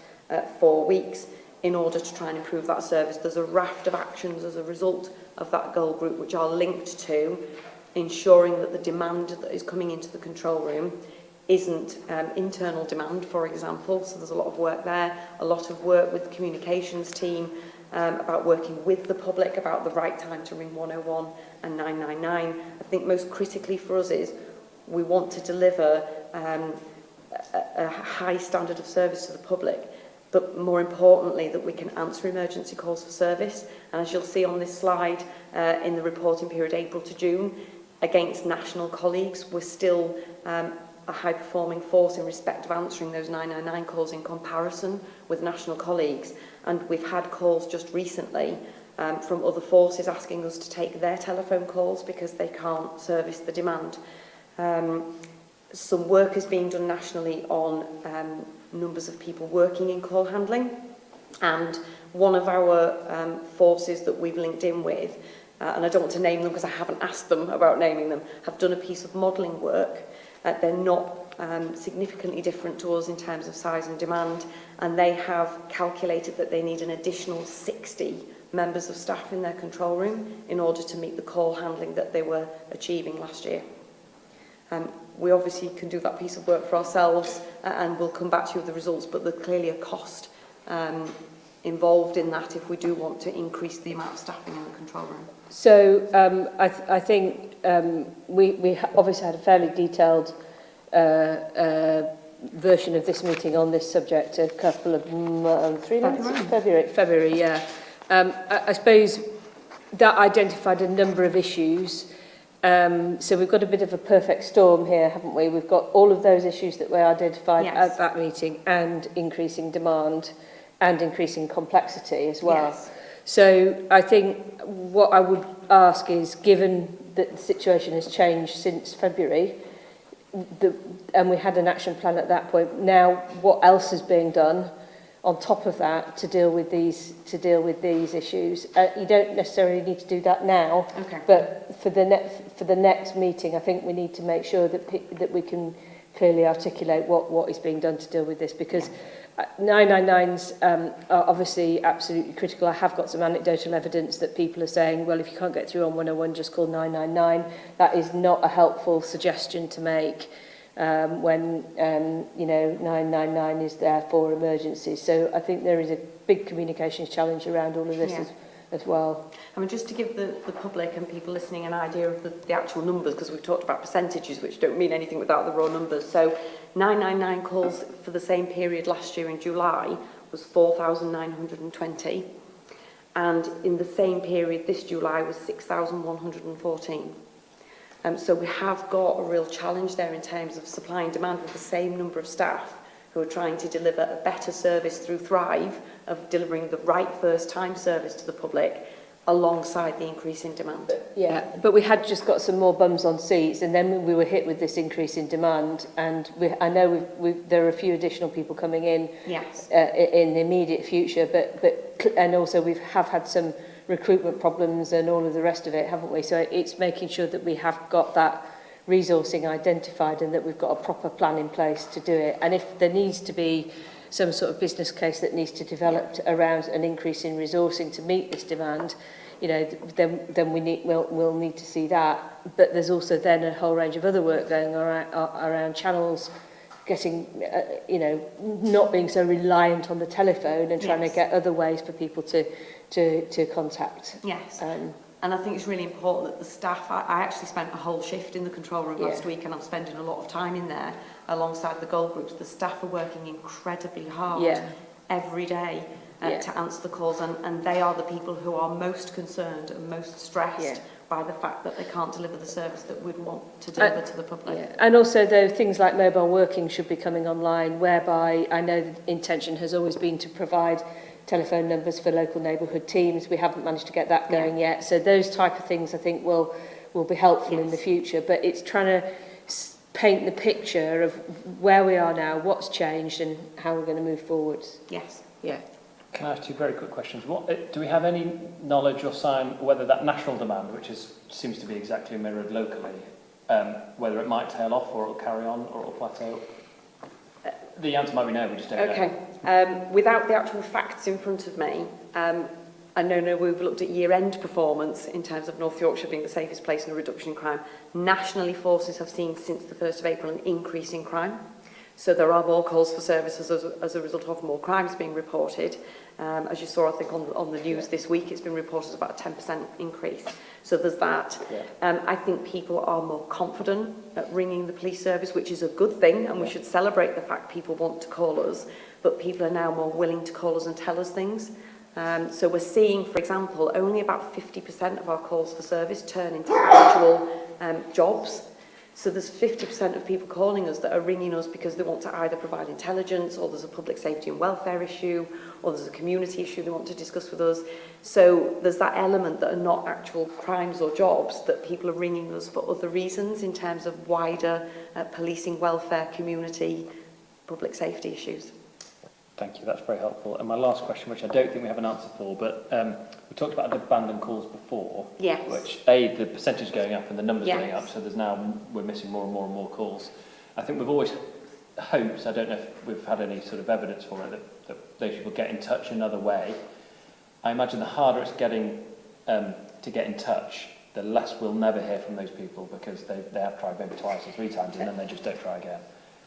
4 weeks in order to try and improve that service. There's a raft of actions as a result of that goal group which are linked to ensuring that the demand that is coming into the control room isn't internal demand, for example. So there's a lot of work there, a lot of work with the communications team about working with the public about the right time to ring 101 and 999. I think most critically for us is we want to deliver a high standard of service to the public, but more importantly that we can answer emergency calls for service. And as you'll see on this slide, in the reporting period April to June, against national colleagues, we're still a high-performing force in respect of answering those 999 calls in comparison with national colleagues. And we've had calls just recently from other forces asking us to take their telephone calls because they can't service the demand. Some work is being done nationally on numbers of people working in call handling, and one of our forces that we've linked in with, and I don't want to name them because I haven't asked them about naming them, have done a piece of modelling work. They're not significantly different to us in terms of size and demand, and they have calculated that they need an additional 60 members of staff in their control room in order to meet the call handling that they were achieving last year. We obviously can do that piece of work for ourselves and we'll come back to you with the results, but there's clearly a cost involved in that if we do want to increase the amount of staffing in the control room. So I think we obviously had a fairly detailed version of this meeting on this subject a couple of 3 months? February, yeah. I suppose that identified a number of issues. So we've got a bit of a perfect storm here, haven't we? We've got all of those issues that were identified Yes. at that meeting, and increasing demand and increasing complexity as well. Yes. So I think what I would ask is, given that the situation has changed since February, and we had an action plan at that point, now what else is being done on top of that to deal with these issues? You don't necessarily need to do that now, Okay. but for the next meeting, I think we need to make sure that we can clearly articulate what is being done to deal with this, because 999s are obviously absolutely critical. I have got some anecdotal evidence that people are saying, well, if you can't get through on 101, just call 999. That is not a helpful suggestion to make when 999 is there for emergencies. So I think there is a big communications challenge around all of this as well. I mean, just to give the public and people listening an idea of the actual numbers, because we've talked about percentages, which don't mean anything without the raw numbers. So 999 calls for the same period last year in July was 4,920. And in the same period this July was 6,114. So we have got a real challenge there in terms of supply and demand with the same number of staff who are trying to deliver a better service through Thrive, of delivering the right first-time service to the public, alongside the increase in demand. Yeah, but we had just got some more bums on seats, and then we were hit with this increase in demand, and I know there are a few additional people coming in Yes. In the immediate future, but and also we have had some recruitment problems and all of the rest of it, haven't we? So it's making sure that we have got that resourcing identified and that we've got a proper plan in place to do it. And if there needs to be some sort of business case that needs to develop around an increase in resourcing to meet this demand, then we'll need to see that. But there's also then a whole range of other work going around channels, getting, not being so reliant on the telephone and trying to get other ways for people to contact. Yes. And I think it's really important that the staff, I actually spent a whole shift in the control room last week, and I'm spending a lot of time in there alongside the goal groups. The staff are working incredibly hard every day to answer the calls, and they are the people who are most concerned and most stressed by the fact that they can't deliver the service that we'd want to deliver to the public. Yeah. And also, though, things like mobile working should be coming online, whereby I know the intention has always been to provide telephone numbers for local neighbourhood teams. We haven't managed to get that going yet. So those type of things, I think, will be helpful in the future. But it's trying to paint the picture of where we are now, what's changed, and how we're going to move forwards. Yes. Yeah. Can I ask two very quick questions? Do we have any knowledge or sign whether that national demand, which seems to be exactly mirrored locally, whether it might tail off or it'll carry on or it'll plateau? The answer might be no, we just don't know. Okay. Without the actual facts in front of me, I know we've looked at year-end performance in terms of North Yorkshire being the safest place and a reduction in crime. Nationally, forces have seen since the 1st of April an increase in crime. So there are more calls for services as a result of more crimes being reported. As you saw, I think, on the news this week, it's been reported as about a 10% increase. So there's that. I think people are more confident at ringing the police service, which is a good thing, and we should celebrate the fact people want to call us, but people are now more willing to call us and tell us things. So we're seeing, for example, only about 50% of our calls for service turn into actual jobs. So there's 50% of people calling us that are ringing us because they want to either provide intelligence, or there's a public safety and welfare issue, or there's a community issue they want to discuss with us. So there's that element that are not actual crimes or jobs, that people are ringing us for other reasons in terms of wider policing, welfare, community, public safety issues. Thank you, that's very helpful. And my last question, which I don't think we have an answer for, but we talked about abandoned calls before. Yes. Which, the percentage is going up and the numbers going up, so we're missing more and more and more calls. I think we've always hoped, I don't know if we've had any sort of evidence for it, that those people get in touch another way. I imagine the harder it's getting to get in touch, the less we'll never hear from those people, because they have tried maybe twice or three times and then they just don't try again.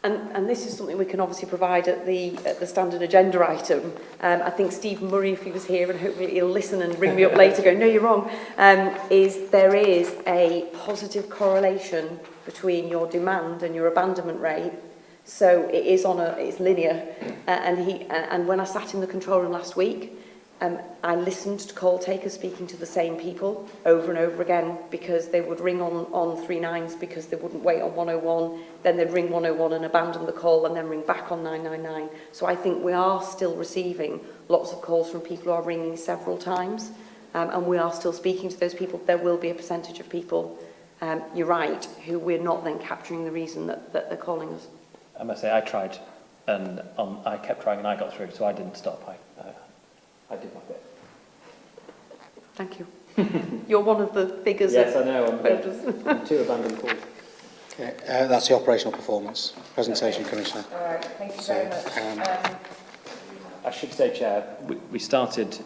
And this is something we can obviously provide at the standard agenda item. I think Steve Murray, if he was here, and hopefully he'll listen and ring me up later going, no, you're wrong, there is a positive correlation between your demand and your abandonment rate. So it is it's linear. And when I sat in the control room last week, I listened to call takers speaking to the same people over and over again, because they would ring on 39s because they wouldn't wait on 101, then they'd ring 101 and abandon the call and then ring back on 999. So I think we are still receiving lots of calls from people who are ringing several times, and we are still speaking to those people. There will be a percentage of people, you're right, who we're not then capturing the reason that they're calling us. I must say, I tried, and I kept trying and I got through, so I didn't stop. I did my bit. Thank you. You're one of the figures. Yes, I know. I'm 2 abandoned calls. Okay, that's the operational performance presentation, Commissioner. All right, thank you very much. I should say, Chair, we started,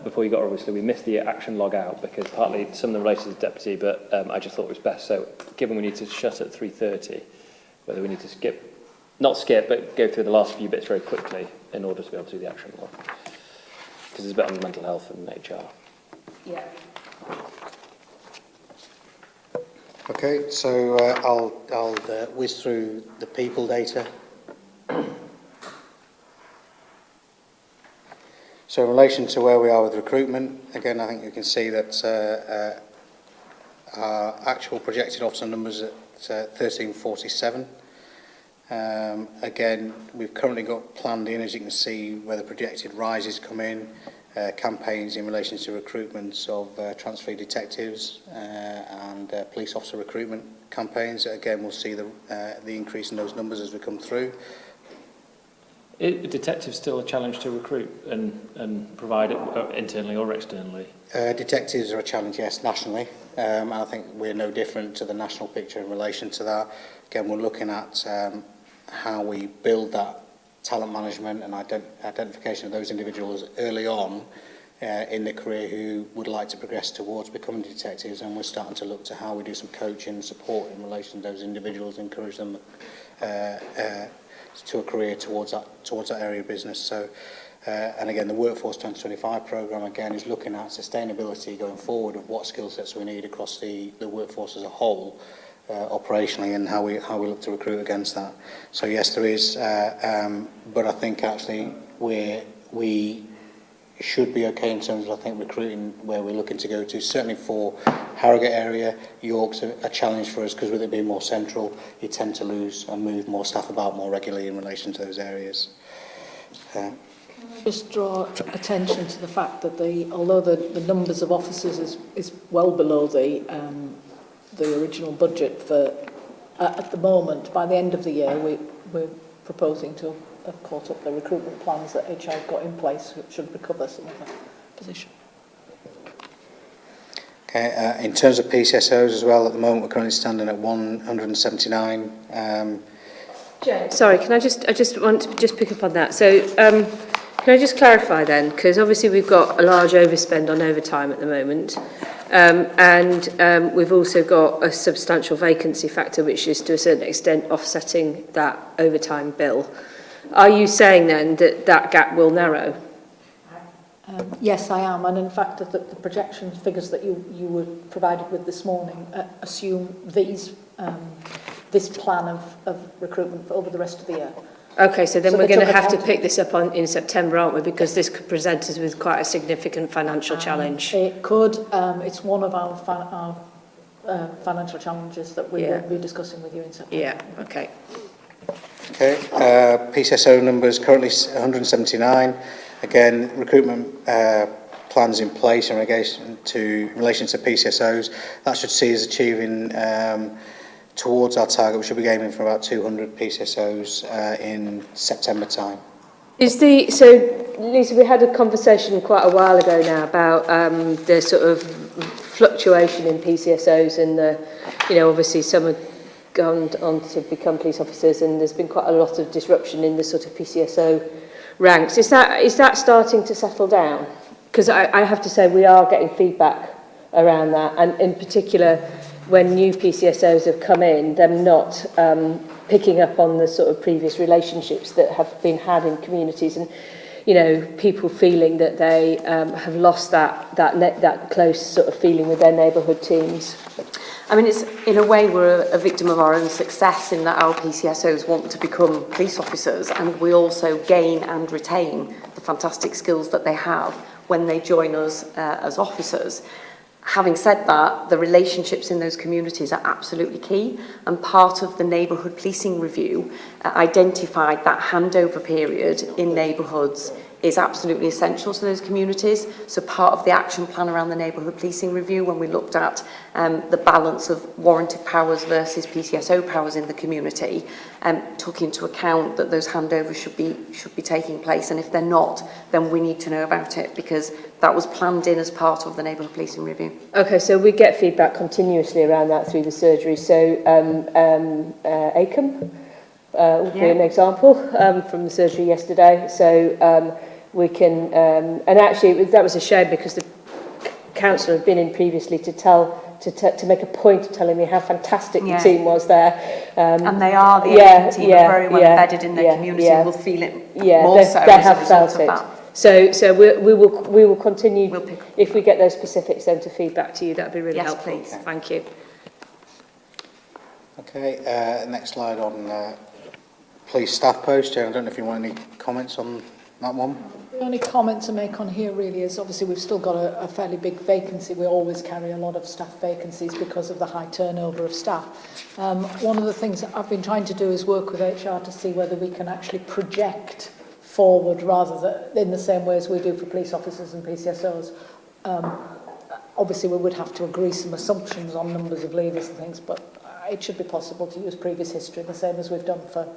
before you got, obviously, we missed the action log out because partly some of them related to the deputy, but I just thought it was best. So given we need to shut at 3:30, whether we need to not skip, but go through the last few bits very quickly in order to be able to do the action log. Because there's a bit on mental health and HR. Yeah. Okay, so I'll whiz through the people data. So in relation to where we are with recruitment, again, I think you can see that our actual projected officer numbers at 1347. Again, we've currently got planned in, as you can see, where the projected rises come in, campaigns in relation to recruitment of transfer detectives and police officer recruitment campaigns. Again, we'll see the increase in those numbers as we come through. Are detectives still a challenge to recruit and provide it internally or externally? Detectives are a challenge, yes, nationally. I think we're no different to the national picture in relation to that. Again, we're looking at how we build that talent management and identification of those individuals early on in their career who would like to progress towards becoming detectives, and we're starting to look to how we do some coaching and support in relation to those individuals, encourage them to a career towards that area of business. So, and again, the Workforce 2025 programme again is looking at sustainability going forward of what skill sets we need across the workforce as a whole. Operationally, and how we look to recruit against that. So yes, there is, but I think actually we should be okay in terms of, I think, recruiting where we're looking to go to. Certainly for Harrogate area, York's a challenge for us because with it being more central, you tend to lose and move more staff about more regularly in relation to those areas. Just draw attention to the fact that although the numbers of officers is well below the original budget for at the moment, by the end of the year we're proposing to have caught up the recruitment plans that HR got in place, which should recover some of that position. Okay, in terms of PCSOs as well, at the moment we're currently standing at 179. Sorry, I just want to pick up on that. So can I just clarify then, because obviously we've got a large overspend on overtime at the moment. And we've also got a substantial vacancy factor, which is to a certain extent offsetting that overtime bill. Are you saying then that gap will narrow? Yes, I am, and in fact the projection figures that you were provided with this morning assume this plan of recruitment for over the rest of the year. Okay, so then we're going to have to pick this up in September, aren't we? Because this could present us with quite a significant financial challenge. It could. It's one of our financial challenges that we will be discussing with you in September. Yeah, okay. Okay, PCSO numbers currently 179. Again, recruitment plans in place in relation to PCSOs. That should see us achieving towards our target. We should be aiming for about 200 PCSOs in September time. So, Lisa, we had a conversation quite a while ago now about the sort of fluctuation in PCSOs and obviously some have gone on to become police officers, and there's been quite a lot of disruption in the sort of PCSO ranks. Is that starting to settle down? Because I have to say we are getting feedback around that, and in particular when new PCSOs have come in, them not picking up on the sort of previous relationships that have been had in communities, and people feeling that they have lost that close sort of feeling with their neighbourhood teams. I mean, it's in a way we're a victim of our own success in that our PCSOs want to become police officers, and we also gain and retain the fantastic skills that they have when they join us as officers. Having said that, the relationships in those communities are absolutely key, and part of the neighbourhood policing review identified that handover period in neighbourhoods is absolutely essential to those communities. So part of the action plan around the neighbourhood policing review, when we looked at the balance of warranted powers versus PCSO powers in the community, took into account that those handovers should be taking place, and if they're not, then we need to know about it, because that was planned in as part of the neighbourhood policing review. Okay, so we get feedback continuously around that through the surgery. So ACOM would be an example from the surgery yesterday. So we can, and actually that was a shame, because the councillor had been in previously to make a point of telling me how fantastic the team was there. And they are, the ACOM team are very well embedded in their community, and will feel it more so they as have a result felt of it. that. So we will continue, if we get those specifics then, to feedback to you. That'd be really helpful. Please. Thank you. Okay, next slide on police staff post. I don't know if you want any comments on that one. The only comment to make on here really is, obviously we've still got a fairly big vacancy. We always carry a lot of staff vacancies because of the high turnover of staff. One of the things that I've been trying to do is work with HR to see whether we can actually project forward, rather than in the same way as we do for police officers and PCSOs. Obviously we would have to agree some assumptions on numbers of leavers and things, but it should be possible to use previous history, the same as we've done for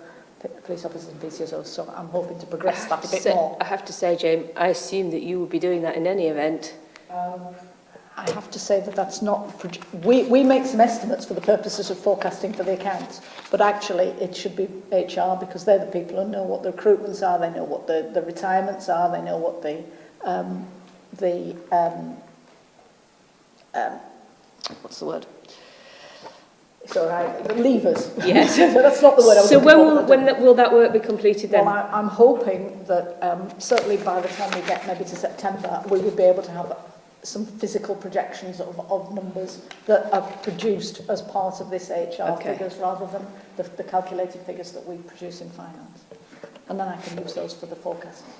police officers and PCSOs, so I'm hoping to progress that a bit more. I have to say, Jane, I assume that you would be doing that in any event. I have to say that that's not... We make some estimates for the purposes of forecasting for the accounts, but actually it should be HR, because they're the people who know what the recruitments are, they know what the retirements are, they know what what's the word? The levers. Yes. That's not the word I was So looking for. when will that work be completed then? Well, I'm hoping that certainly by the time we get maybe to September, we will be able to have some physical projections of numbers that are produced as part of this HR figures, rather than the calculated figures that we produce in finance. And then I can use those for the forecasting.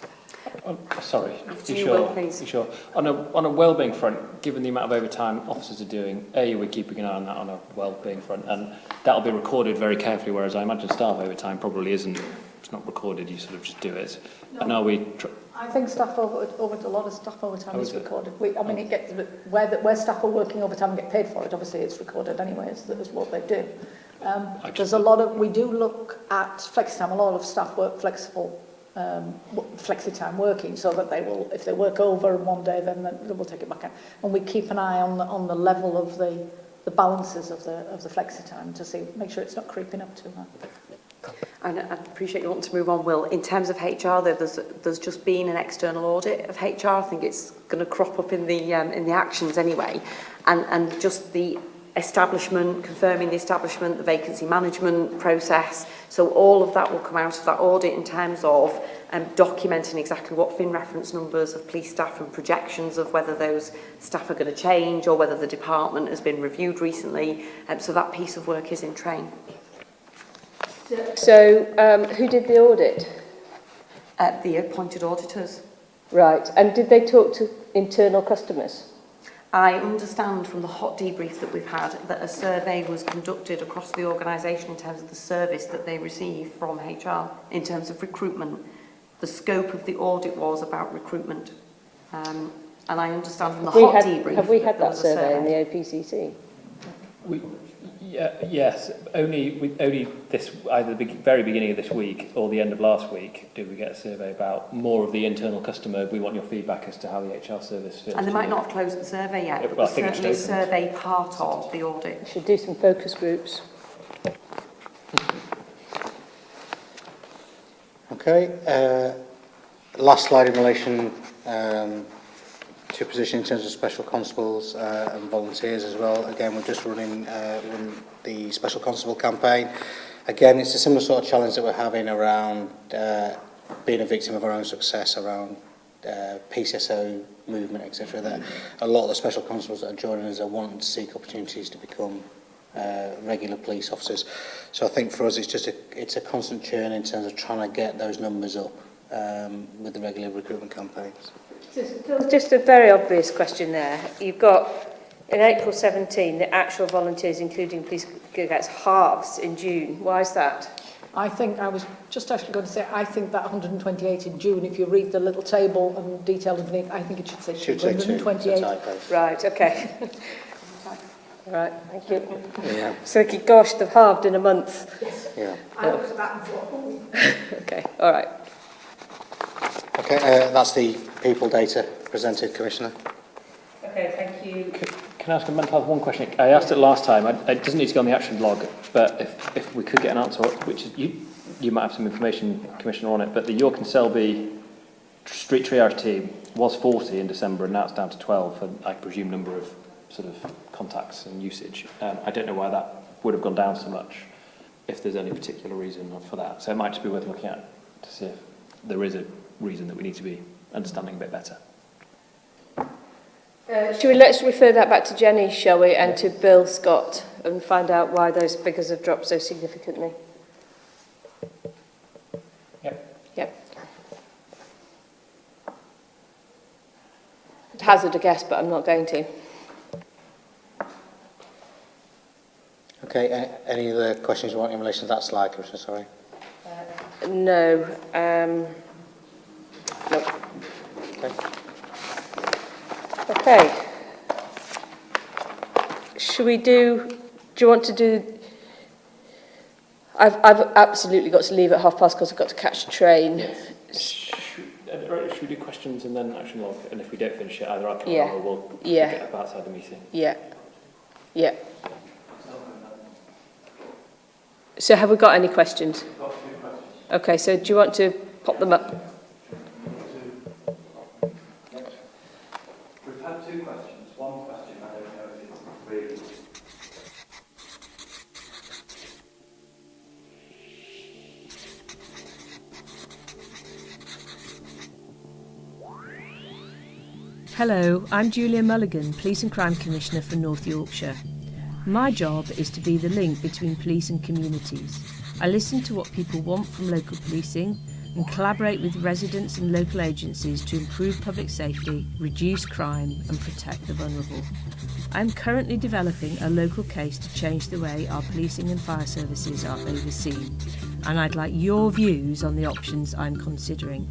Sorry, please. you sure? On a wellbeing front, given the amount of overtime officers are doing, we're keeping an eye on that on a wellbeing front, and that'll be recorded very carefully, whereas I imagine staff overtime probably isn't. It's not recorded, you sort of just do it. No. And are we... I think staff a lot of staff overtime is recorded. It gets where staff are working overtime and get paid for it, obviously it's recorded anyway, as what they do. There's a lot of... We do look at flexi-time. A lot of staff work flexible flexi-time working, so that they will, if they work over one day, then they will take it back in. And we keep an eye on the level of the balances of the flexi-time to make sure it's not creeping up too much. And I appreciate you wanting to move on, Will. In terms of HR, there's just been an external audit of HR. I think it's going to crop up in the actions anyway, and just the establishment, confirming the establishment, the vacancy management process. So all of that will come out of that audit in terms of documenting exactly what fin reference numbers of police staff and projections of whether those staff are going to change or whether the department has been reviewed recently. So that piece of work is in train. So who did the audit? The appointed auditors. Right, and did they talk to internal customers? I understand from the hot debrief that we've had that a survey was conducted across the organisation in terms of the service that they receive from HR in terms of recruitment. The scope of the audit was about recruitment. And I understand from the hot debrief... Have we had that survey in the APCC? Yes, only this, either the very beginning of this week or the end of last week, did we get a survey about more of the internal customer. We want your feedback as to how the HR service feels. And they might not have closed the survey yet, but there's certainly a survey part of the audit. We should do some focus groups. Okay, last slide in relation to position in terms of special constables and volunteers as well. Again, we're just running the special constable campaign. Again, it's a similar sort of challenge that we're having around being a victim of our own success, around PCSO movement, etc. That a lot of the special constables that are joining us are wanting to seek opportunities to become regular police officers. So I think for us it's a constant churn in terms of trying to get those numbers up with the regular recruitment campaigns. Just a very obvious question there. You've got, in April 17, the actual volunteers, including police gets halves in June. Why is that? I think, I was just actually going to say, I think that 128 in June, if you read the little table and detail underneath, I think it should say 228. Right, okay. Right, thank you. Yeah. So, gosh, they've halved in a month. Yeah. I looked at that and thought, oh. Okay, all right. Okay, that's the people data presented, Commissioner. Okay, thank you. Can I ask a mental health one question? I asked it last time. It doesn't need to go on the action log, but if we could get an answer, which is you might have some information, Commissioner, on it, but the York and Selby street triage team was 40 in December, and now it's down to 12 for, I presume, number of sort of contacts and usage. I don't know why that would have gone down so much, if there's any particular reason for that. So it might just be worth looking at to see if there is a reason that we need to be understanding a bit better. Let's refer that back to Jenny, shall we, and to Bill Scott, and find out why those figures have dropped so significantly. Yep. I'd hazard a guess, but I'm not going to. Okay, any other questions you want in relation to that slide, Commissioner? Sorry. No. No. Okay. Okay. Should we do you want to do... I've absolutely got to leave at past because I've got to catch a train. Yes. Should we do questions and then action log? And if we don't finish it, either I can or we'll get up outside the meeting. Yeah. Yeah. So have we got any questions? We've got a few questions. Okay, so do you want to pop them up? We've had two questions. One question, I don't know if it's really... Hello, I'm Julia Mulligan, Police and Crime Commissioner for North Yorkshire. My job is to be the link between police and communities. I listen to what people want from local policing and collaborate with residents and local agencies to improve public safety, reduce crime and protect the vulnerable. I'm currently developing a local case to change the way our policing and fire services are overseen, and I'd like your views on the options I'm considering.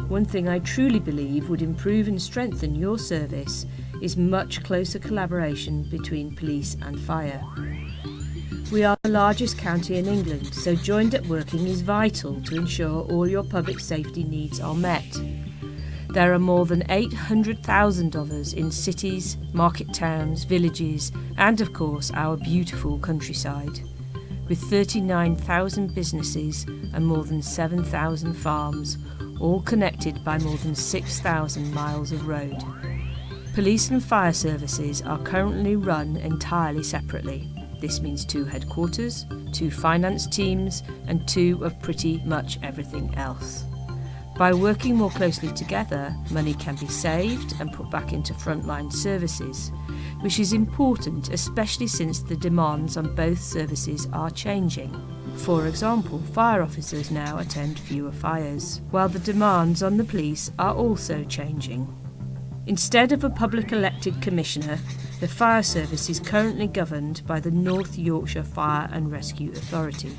One thing I truly believe would improve and strengthen your service is much closer collaboration between police and fire. We are the largest county in England, so joined up working is vital to ensure all your public safety needs are met. There are more than 800,000 of us in cities, market towns, villages, and of course our beautiful countryside, with 39,000 businesses and more than 7,000 farms, all connected by more than 6,000 miles of road. Police and fire services are currently run entirely separately. This means 2 headquarters, 2 finance teams, and 2 of pretty much everything else. By working more closely together, money can be saved and put back into frontline services, which is important, especially since the demands on both services are changing. For example, fire officers now attend fewer fires, while the demands on the police are also changing. Instead of a public elected commissioner, the fire service is currently governed by the North Yorkshire Fire and Rescue Authority.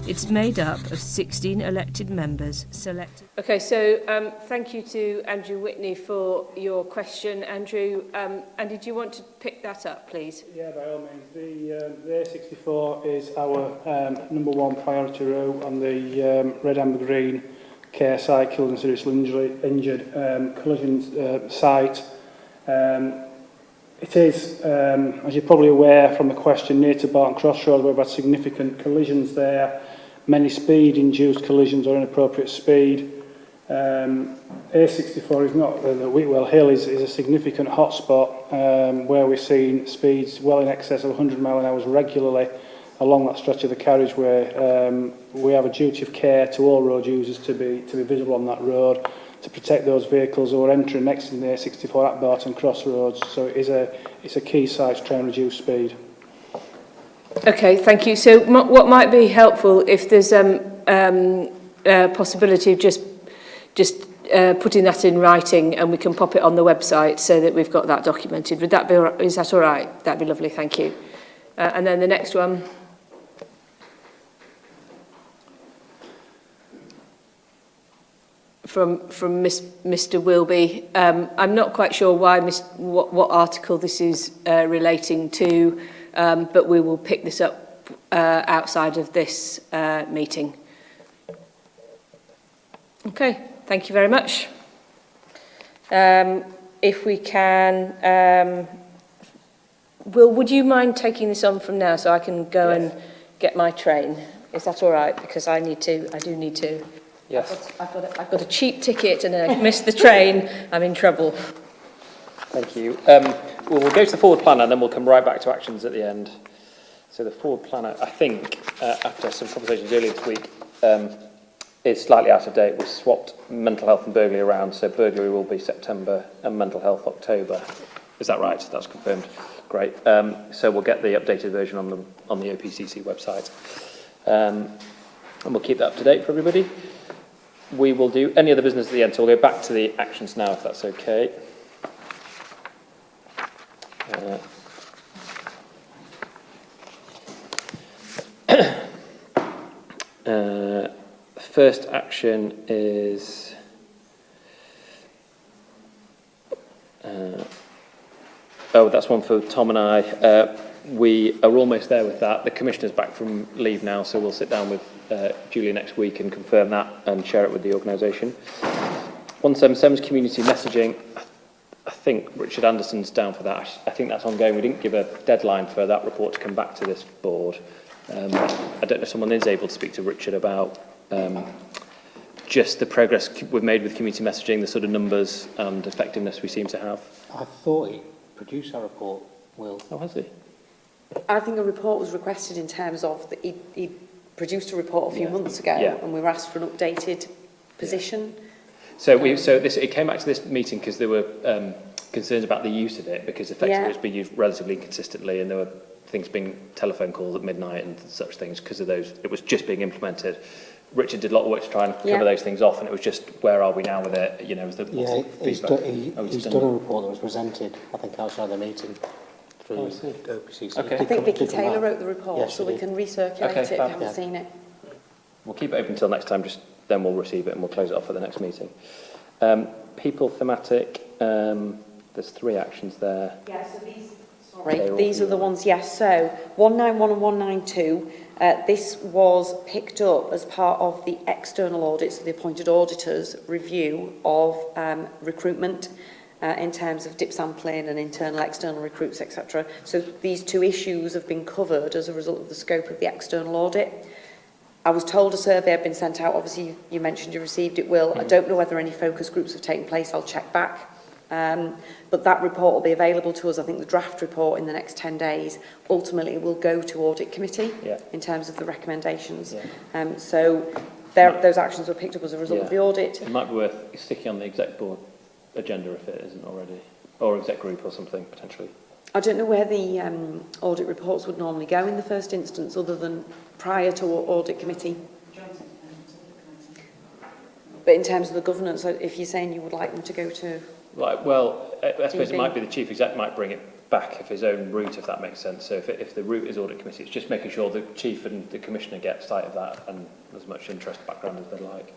It's made up of 16 elected members selected... Okay, so thank you to Andrew Whitney for your question. Andrew, Andy, do you want to pick that up, please? Yeah, by all means. The A64 is our number one priority route on the red, amber, green care site, killed and seriously injured collision site. It is, as you're probably aware from the question, near to Barton Crossroads, we've had significant collisions there, many speed-induced collisions or inappropriate speed. A64 is not, the Whitwell Hill is a significant hotspot where we've seen speeds well in excess of 100 mph regularly along that stretch of the carriageway. We have a duty of care to all road users to be visible on that road, to protect those vehicles who are entering next to the A64 at Barton Crossroads. So it's a key site to try and reduce speed. Okay, thank you. So what might be helpful if there's a possibility of just putting that in writing and we can pop it on the website so that we've got that documented. Would that be, is that all right? That'd be lovely, thank you. And then the next one. From Mr Wilby. I'm not quite sure why what article this is relating to, but we will pick this up outside of this meeting. Okay, thank you very much. If we can, Will, would you mind taking this on from now so I can go and get my train? Is that all right? Because I do need to. Yes. I've got a cheap ticket and I've missed the train. I'm in trouble. Thank you. Well, we'll go to the forward planner and then we'll come right back to actions at the end. So the forward planner, I think, after some conversations earlier this week, is slightly out of date. We've swapped mental health and burglary around, so burglary will be September and mental health October. Is that right? That's confirmed. Great. So we'll get the updated version on the OPCC website. And we'll keep that up to date for everybody. We will do any other business at the end, so we'll go back to the actions now, if that's okay. First action is that's one for Tom and I. We are almost there with that. The Commissioner's back from leave now, so we'll sit down with Julia next week and confirm that and share it with the organisation. 177's community messaging. I think Richard Anderson's down for that. I think that's ongoing. We didn't give a deadline for that report to come back to this board. I don't know if someone is able to speak to Richard about just the progress we've made with community messaging, the sort of numbers and effectiveness we seem to have. I thought he produced our report, Will. Oh, has he? I think a report was requested in terms of that he produced a report a few months ago, and we were asked for an updated position. So it came back to this meeting because there were concerns about the use of it, because effectively it's been used relatively consistently, and there were things being telephone calls at midnight and such things because of those. It was just being implemented. Richard did a lot of work to try and cover those things off, and it was just, where are we now with it? You know, was the he's done a report that was presented, I think, outside the meeting. Through OPCC. Okay. I think Vicky Taylor wrote the report, so we can recirculate it if you haven't seen it. We'll keep it open until next time, just then we'll receive it and we'll close it off at the next meeting. People thematic, there's 3 actions there. Yeah, so these are the ones, yes. So 191 and 192, this was picked up as part of the external audits, the appointed auditors' review of recruitment in terms of dip sampling and internal, external recruits, etc. So these 2 issues have been covered as a result of the scope of the external audit. I was told a survey had been sent out. Obviously, you mentioned you received it, Will. I don't know whether any focus groups have taken place. I'll check back. But that report will be available to us. I think the draft report in the next 10 days ultimately will go to Audit Committee in terms of the recommendations. So those actions were picked up as a result of the audit. It might be worth sticking on the exec board agenda if it isn't already, or exec group or something, potentially. I don't know where the audit reports would normally go in the first instance, other than prior to Audit Committee. But in terms of the governance, if you're saying you would like them to go to... Right, well, I suppose it might be the chief exec might bring it back of his own route, if that makes sense. So if the route is Audit Committee, it's just making sure the chief and the commissioner get sight of that and as much interest background as they'd like.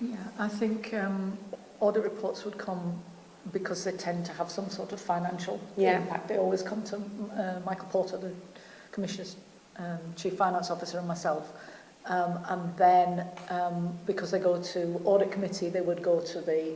Yeah, I think audit reports would come because they tend to have some sort of financial impact. They always come to Michael Porter, the Commissioner's Chief Finance Officer, and myself. And then, because they go to Audit Committee, they would go to the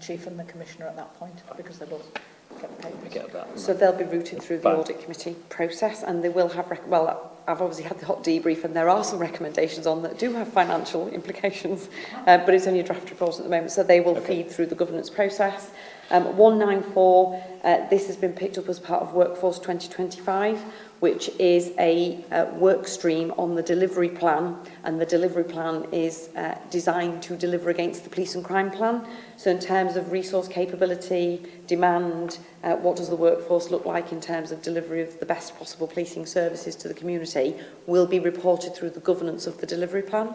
Chief and the Commissioner at that point, because they both get the papers. So they'll be routed through the Audit Committee process, and they will have... well, I've obviously had the hot debrief, and there are some recommendations on that do have financial implications, but it's only a draft report at the moment, so they will feed through the governance process. 194, this has been picked up as part of Workforce 2025, which is a work stream on the delivery plan, and the delivery plan is designed to deliver against the police and crime plan. So in terms of resource capability, demand, what does the workforce look like in terms of delivery of the best possible policing services to the community, will be reported through the governance of the delivery plan.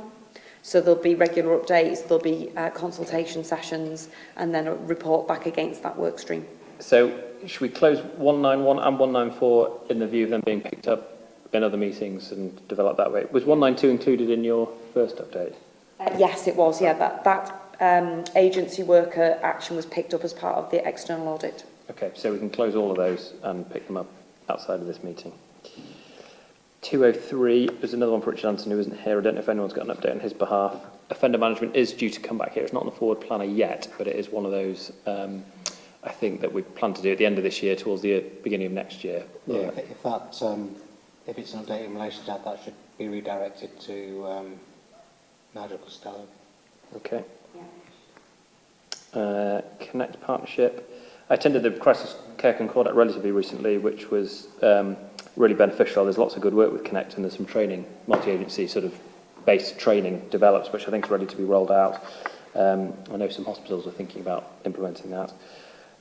So there'll be regular updates, there'll be consultation sessions, and then a report back against that work stream. So should we close 191 and 194 in the view of them being picked up in other meetings and developed that way? Was 192 included in your first update? Yes, it was. Yeah, that agency worker action was picked up as part of the external audit. Okay, so we can close all of those and pick them up outside of this meeting. 203, there's another one for Richard Anson who isn't here. I don't know if anyone's got an update on his behalf. Offender management is due to come back here. It's not on the forward planner yet, but it is one of those, I think, that we plan to do at the end of this year, towards the beginning of next year. Yeah, if it's an update in relation to that, that should be redirected to Nigel Costello. Okay. Connect partnership. I attended the Crisis Care Concordat relatively recently, which was really beneficial. There's lots of good work with Connect, and there's some training, multi-agency sort of based training develops, which I think is ready to be rolled out. I know some hospitals are thinking about implementing that.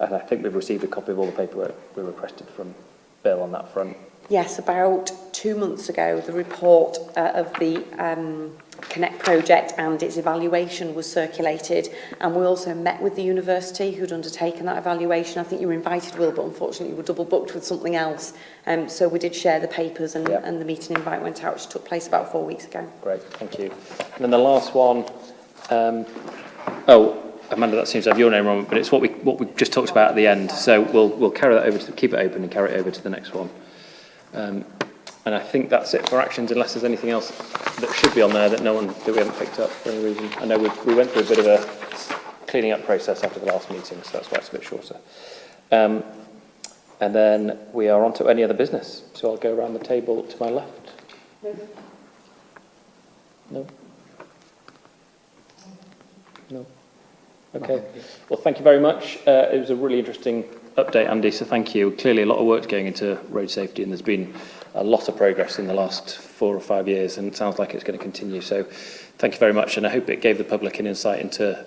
And I think we've received a copy of all the paperwork we requested from Bill on that front. Yes, about 2 months ago, the report of the Connect project and its evaluation was circulated, and we also met with the university who'd undertaken that evaluation. I think you were invited, Will, but unfortunately you were double booked with something else. So we did share the papers, and, and the meeting invite went out, which took place about 4 weeks ago. Great, thank you. And then the last one, Amanda, that seems to have your name on it, but it's what we just talked about at the end. So we'll carry that over to keep it open and carry it over to the next one. And I think that's it for actions, unless there's anything else that should be on there that we haven't picked up for any reason. I know we went through a bit of a cleaning up process after the last meeting, so that's why it's a bit shorter. And then we are on to any other business. So I'll go around the table to my left. No? No? Okay. Well, thank you very much. It was a really interesting update, Andy, so thank you. Clearly a lot of work going into road safety, and there's been a lot of progress in the last 4 or 5 years, and it sounds like it's going to continue. So thank you very much, and I hope it gave the public an insight into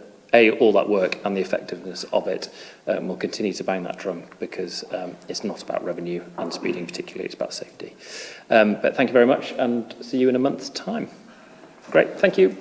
all that work and the effectiveness of it. We'll continue to bang that drum, because it's not about revenue and speeding particularly, it's about safety. But thank you very much, and see you in a month's time. Great, thank you.